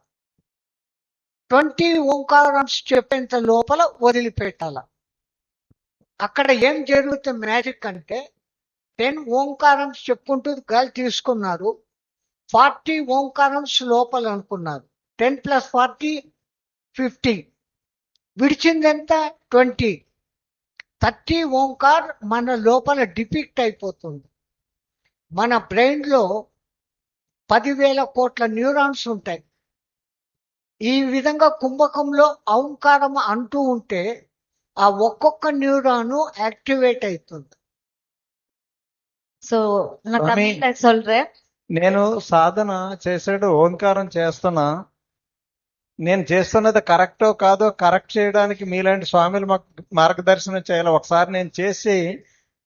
20 ఓంకారాలు చెప్పేంత లోపల వదిలిపెట్టాల. అక్కడ ఏం జరుగుతుంది మ్యాజిక్ అంటే 10 ఓంకారాలు చెప్పుకుంటూ గాలి తీసుకున్నారు, 40 ఓంకారాలు లోపల అనుకున్నారు. 10 + 40 50, విడిచిందెంత 20. 30 ఓంకార్ మన లోపల డిపిక్ట్ అయిపోతుంది. మన బ్రెయిన్ లో 10,000 కోట్ల న్యూరాన్స్ ఉంటాయి. ఈ విధంగా కుంభకంలో ఔంకారం అంటూ ఉంటే ఆ ఒక్కొక్క న్యూరాను యాక్టివేట్ అవుతుంది. సో நான் சுவாமி, தமிழ்ல சொல்றேன். నేను సాధన చేసేటప్పుడు ఓంకారం చేస్తున్నా, నేను చేస్తున్నది కరెక్టో కాదో కరెక్ట్ చేయడానికి మీలాంటి స్వామిలు మాకు మార్గదర్శనం చేయాలి. ఒకసారి నేను చేసి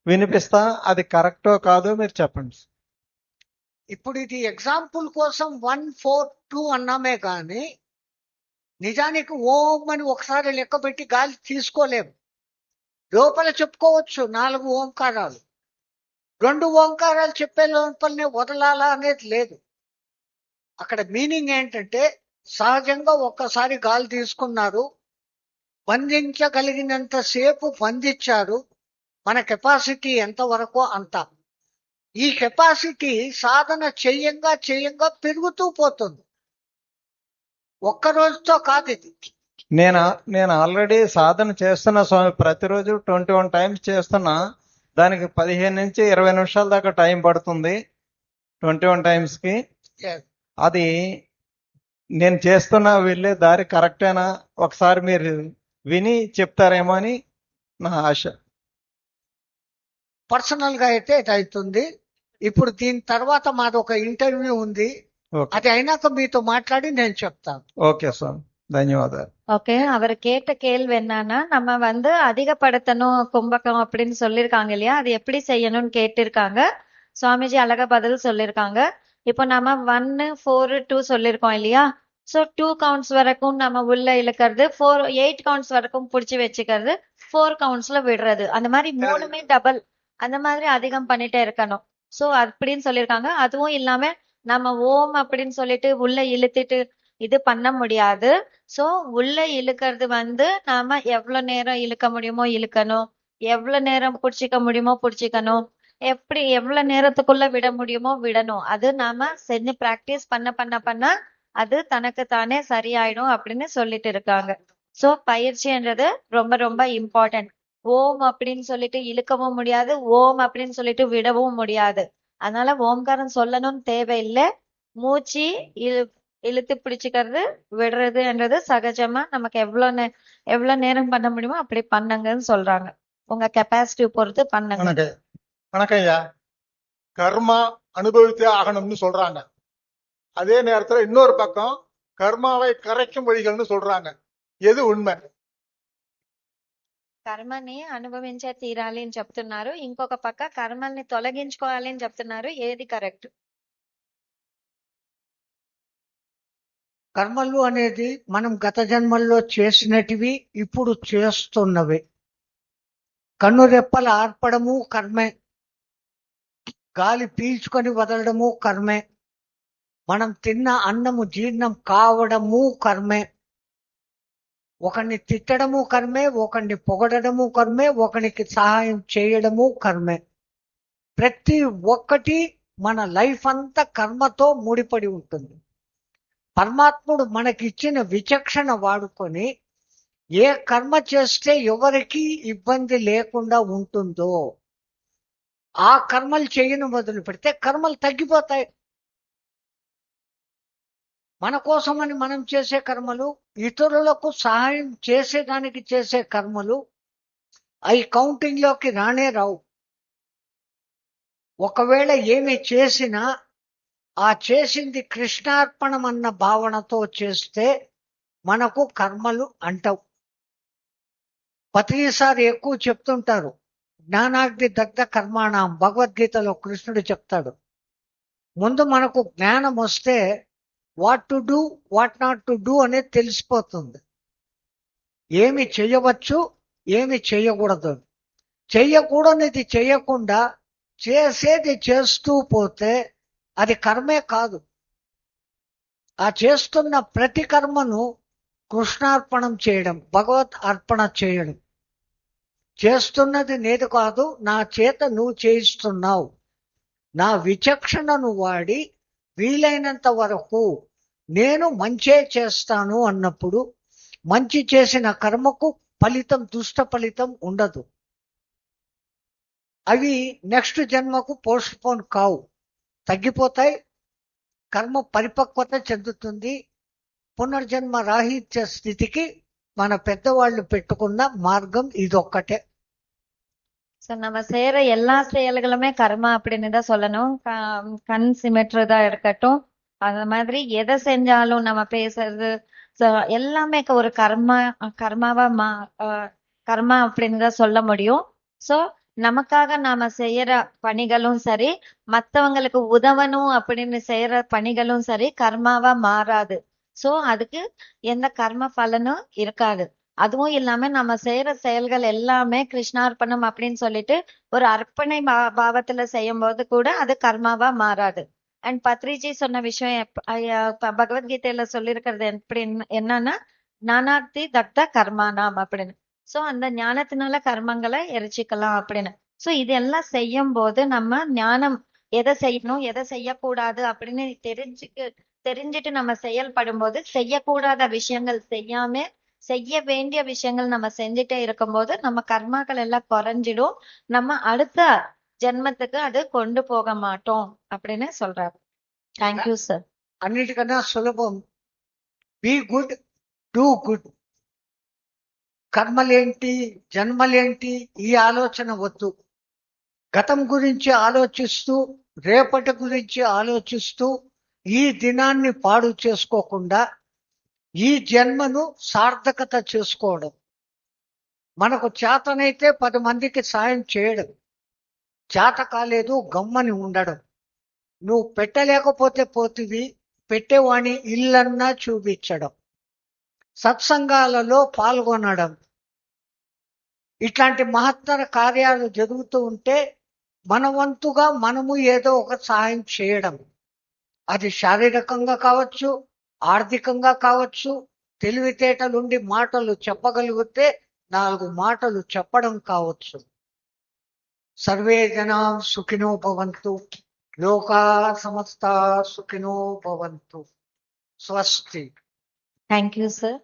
వినిపిస్తా, అది కరెక్టో కాదో మీరు చెప్పండి. ఇప్పుడు ఇది ఎగ్జాంపుల్ కోసం 142 అన్నామే కానీ నిజానికి ఓం అని ఒకసారి లెక్క పెట్టి గాలి తీసుకోలేము. లోపల చెప్పుకోవచ్చు 4 ఓంకారాలు, 2 ఓంకారాలు చెప్పే లోపలనే వదలాలా అనేది లేదు. అక్కడ మీనింగ్ ఏంటంటే సహజంగా ఒక్కసారి గాలి తీసుకున్నారు, బంధించగలిగినంత సేపు బంధించారు. మన కెపాసిటీ ఎంతవరకు అంత. ఈ కెపాసిటీ సాధన చెయ్యంగా పెరుగుతూ పోతుంది, ఒక్క రోజుతో కాదు ఇది. నేను ఆల్రెడీ సాధన చేస్తున్నా స్వామి, ప్రతిరోజు 21 టైమ్స్ చేస్తున్నా. దానికి 15 నుంచి 20 నిమిషాల దాకా టైం పడుతుంది 21 టైమ్స్ కి. అది నేను చేస్తున్నా వెళ్ళే దారి కరెక్టేనా ఒకసారి మీరు విని చెప్తారేమో అని నా ఆశ. పర్సనల్ గా అయితే ఇది అవుతుంది. ఇప్పుడు దీని తర్వాత మాది ఒక ఇంటర్వ్యూ ఉంది, ఓకే అది అయినాక మీతో మాట్లాడి నేను చెప్తాను. ஓகே ஸ்வாமி, தன்யவாதம். ஓகே, அவர் கேட்ட கேள்வி என்னன்னா, நம்ம அதிகப்படுத்தணும் கும்பகம் அப்படின்னு சொல்லியிருக்காங்க இல்லையா, அது எப்படி செய்யணும்னு கேட்டிருக்காங்க. சுவாமிஜி அழகா பதில் சொல்லியிருக்காங்க. இப்போ நம்ம 1, 4, 2 சொல்லியிருக்கோம் இல்லையா. ஸோ 2 கவுண்ட்ஸ் வரைக்கும் நம்ம உள்ள இழுக்கிறது, 8 கவுண்ட்ஸ் வரைக்கும் பிடிச்சி வச்சுக்கிறது, 4 கவுண்ட்ஸ்ல விடுறது. அந்த மாதிரி 3மே டபுள், அந்த மாதிரி அதிகம் பண்ணிட்டே இருக்கணும். ஸோ அப்படின்னு சொல்லியிருக்காங்க. அதுவும் இல்லாம நம்ம ஓம் அப்படின்னு சொல்லிட்டு உள்ள இழுத்துட்டு இது பண்ண முடியாது. சோ உள்ள இழுக்கிறது நாம எவ்வளவு நேரம் இழுக்க முடியுமோ இழுக்கணும், எவ்வளவு நேரம் புடிச்சிக்க முடியுமோ புடிச்சிக்கணும், எப்படி எவ்வளவு நேரத்துக்குள்ள விட முடியுமோ விடணும். அது நாம செஞ்சு பிராக்டிஸ் பண்ண அது தனக்கு தானே சரியாயிடும் அப்படின்னு சொல்லிட்டு இருக்காங்க. சோ பயிற்சின்றது ரொம்ப ரொம்ப இம்பார்ட்டன்ட். ஓம் அப்படின்னு சொல்லிட்டு இழுக்கவும் முடியாது, ஓம் அப்படின்னு சொல்லிட்டு விடவும் முடியாது. அதனால ஓம்காரம் சொல்லணும்னு தேவையில்லை. மூச்சு இழுத்து பிடிச்சுக்கிறது விடுறதுன்றது சகஜமா நமக்கு எவ்வளவு நேரம் பண்ண முடியுமோ அப்படி பண்ணுங்கன்னு சொல்றாங்க. உங்க கெப்பாசிட்டி பொறுத்து பண்ணுங்க. வணக்கம் ஐயா. கர்மா அனுபவித்தே ஆகணும்னு சொல்றாங்க. அதே நேரத்துல இன்னொரு பக்கம் கர்மாவை கரைக்கும் வழிகள்னு சொல்றாங்க. எது உண்மை? కర్మని అనుభవించే తీరాలి అని చెప్తున్నారు, ఇంకొక పక్క కర్మల్ని తొలగించుకోవాలి అని చెప్తున్నారు. ఏది కరెక్ట్? కర్మలు అనేది మనం గత జన్మల్లో చేసినటివి, ఇప్పుడు చేస్తున్నవి. కన్నురెప్పలు ఆర్పడము కర్మే, గాలి పీల్చుకొని వదలడము కర్మే, మనం తిన్న అన్నము జీర్ణం కావడము కర్మే, ఒకరిని తిట్టడము కర్మే, ఒకరిని పొగడము కర్మే, ఒకరికి సహాయం చేయడము కర్మే. ప్రతి ఒక్కటి మన లైఫ్ అంతా కర్మతో ముడిపడి ఉంటుంది. పరమాత్ముడు మనకిచ్చిన విచక్షణ వాడుకొని ఏ కర్మ చేస్తే ఎవరికి ఇబ్బంది లేకుండా ఉంటుందో ఆ కర్మలు చేయను మొదలు పెడితే కర్మలు తగ్గిపోతాయి. మన కోసమని మనం చేసే కర్మలు, ఇతరులకు సహాయం చేసేదానికి చేసే కర్మలు అవి కౌంటింగ్ లోకి రానే రావు. ఒకవేళ ఏమి చేసినా ఆ చేసింది కృష్ణార్పణం అన్న భావనతో చేస్తే మనకు కర్మలు అంటవు. ప్రతిసారి ఎక్కువ చెప్తుంటారు, జ్ఞానాగ్ని దగ్ధ కర్మాణం, భగవద్గీతలో కృష్ణుడు చెప్తాడు. ముందు మనకు జ్ఞానం వస్తే what to do, what not to do అనేది తెలిసిపోతుంది. ఏమి చేయవచ్చు, ఏమి చేయకూడదు. చెయ్యకూడనిది చేయకుండా చేసేది చేస్తూ పోతే అది కర్మే కాదు. ఆ చేస్తున్న ప్రతి కర్మను కృష్ణార్పణం చేయడం, భగవత్ అర్పణ చేయడం. చేస్తున్నది నేను కాదు, నా చేత నువ్వు చేయిస్తున్నావు. నా విచక్షణను వాడి వీలైనంత వరకు నేను మంచే చేస్తాను అన్నప్పుడు మంచి చేసిన కర్మకు ఫలితం, దుష్ట ఫలితం ఉండదు. అవి నెక్స్ట్ జన్మకు పోస్ట్ పోన్ కావు, తగ్గిపోతాయి. కర్మ పరిపక్వత చెందుతుంది. పునర్జన్మ రాహిత్య స్థితికి మన పెద్దవాళ్ళు పెట్టుకున్న మార్గం ఇదొక్కటే. ஸோ நம்ம செய்யற எல்லா செயல்களுமே கர்மா அப்படின்னு தான் சொல்லணும். கண் சிமிட்டுறதா இருக்கட்டும், அந்த மாதிரி எதை செஞ்சாலும் நம்ம பேசுறது எல்லாமே ஒரு கர்மாவா கர்மா அப்படின்னு தான் சொல்ல முடியும். ஸோ நமக்காக நாம செய்யற பணிகளும் சரி, மத்தவங்களுக்கு உதவணும் அப்படின்னு செய்யற பணிகளும் சரி கர்மாவா மாறாது. சோ அதுக்கு எந்த கர்ம பலனும் இருக்காது. அதுவும் இல்லாம நம்ம செய்யற செயல்கள் எல்லாமே கிருஷ்ணார்ப்பணம் அப்படின்னு சொல்லிட்டு ஒரு அர்ப்பணை பாவத்துல செய்யும் போது கூட அது கர்மாவா மாறாது. அண்ட் பத்ரிஜி சொன்ன விஷயம் பகவத்கீதையில சொல்லியிருக்கிறது எப்படி என்னன்னா நானார்த்தி தக்த கர்மானாம் அப்படின்னு. சோ அந்த ஞானத்தினால கர்மங்களை எரிச்சிக்கலாம் அப்படின்னு. சோ இதெல்லாம் செய்யும் போது நம்ம ஞானம் எதை செய்யணும் எதை செய்யக்கூடாது அப்படின்னு தெரிஞ்சுட்டு நம்ம செயல்படும் போது செய்யக்கூடாத விஷயங்கள் செய்யாம செய்ய வேண்டிய விஷயங்கள் நம்ம செஞ்சுட்டே இருக்கும்போது நம்ம கர்மாக்கள் எல்லாம் குறைஞ்சிடும். நம்ம அடுத்த ஜென்மத்துக்கு அது கொண்டு போக மாட்டோம் அப்படின்னு சொல்றாரு. Thank you sir. అన్నిటికన్నా సులభం బీ గుడ్ డూ గుడ్. కర్మలేంటి జన్మలేంటి ఈ ఆలోచన వద్దు. గతం గురించి ఆలోచిస్తూ రేపటి గురించి ఆలోచిస్తూ ఈ దినాన్ని పాడు చేసుకోకుండా ఈ జన్మను సార్థకత చేసుకోవడం. మనకు చేతనైతే 10 మందికి సాయం చేయడం, చేత కాలేదు గమ్మని ఉండడం. నువ్వు పెట్టలేకపోతే పోతివి, పెట్టేవాణి ఇల్లన్నా చూపించడం, సత్సంగాలలో పాల్గొనడం, ఇట్లాంటి మహత్తర కార్యాలు జరుగుతూ ఉంటే మన వంతుగా మనము ఏదో ఒక సహాయం చేయడం. అది శారీరకంగా కావచ్చు, ఆర్థికంగా కావచ్చు, తెలివితేటలుండి మాటలు చెప్పగలిగితే 4 మాటలు చెప్పడం కావచ్చు. సర్వే జనా సుఖినో భవంతు, లోకా సమస్త సుఖినో భవంతు. స్వస్తి. Thank you sir.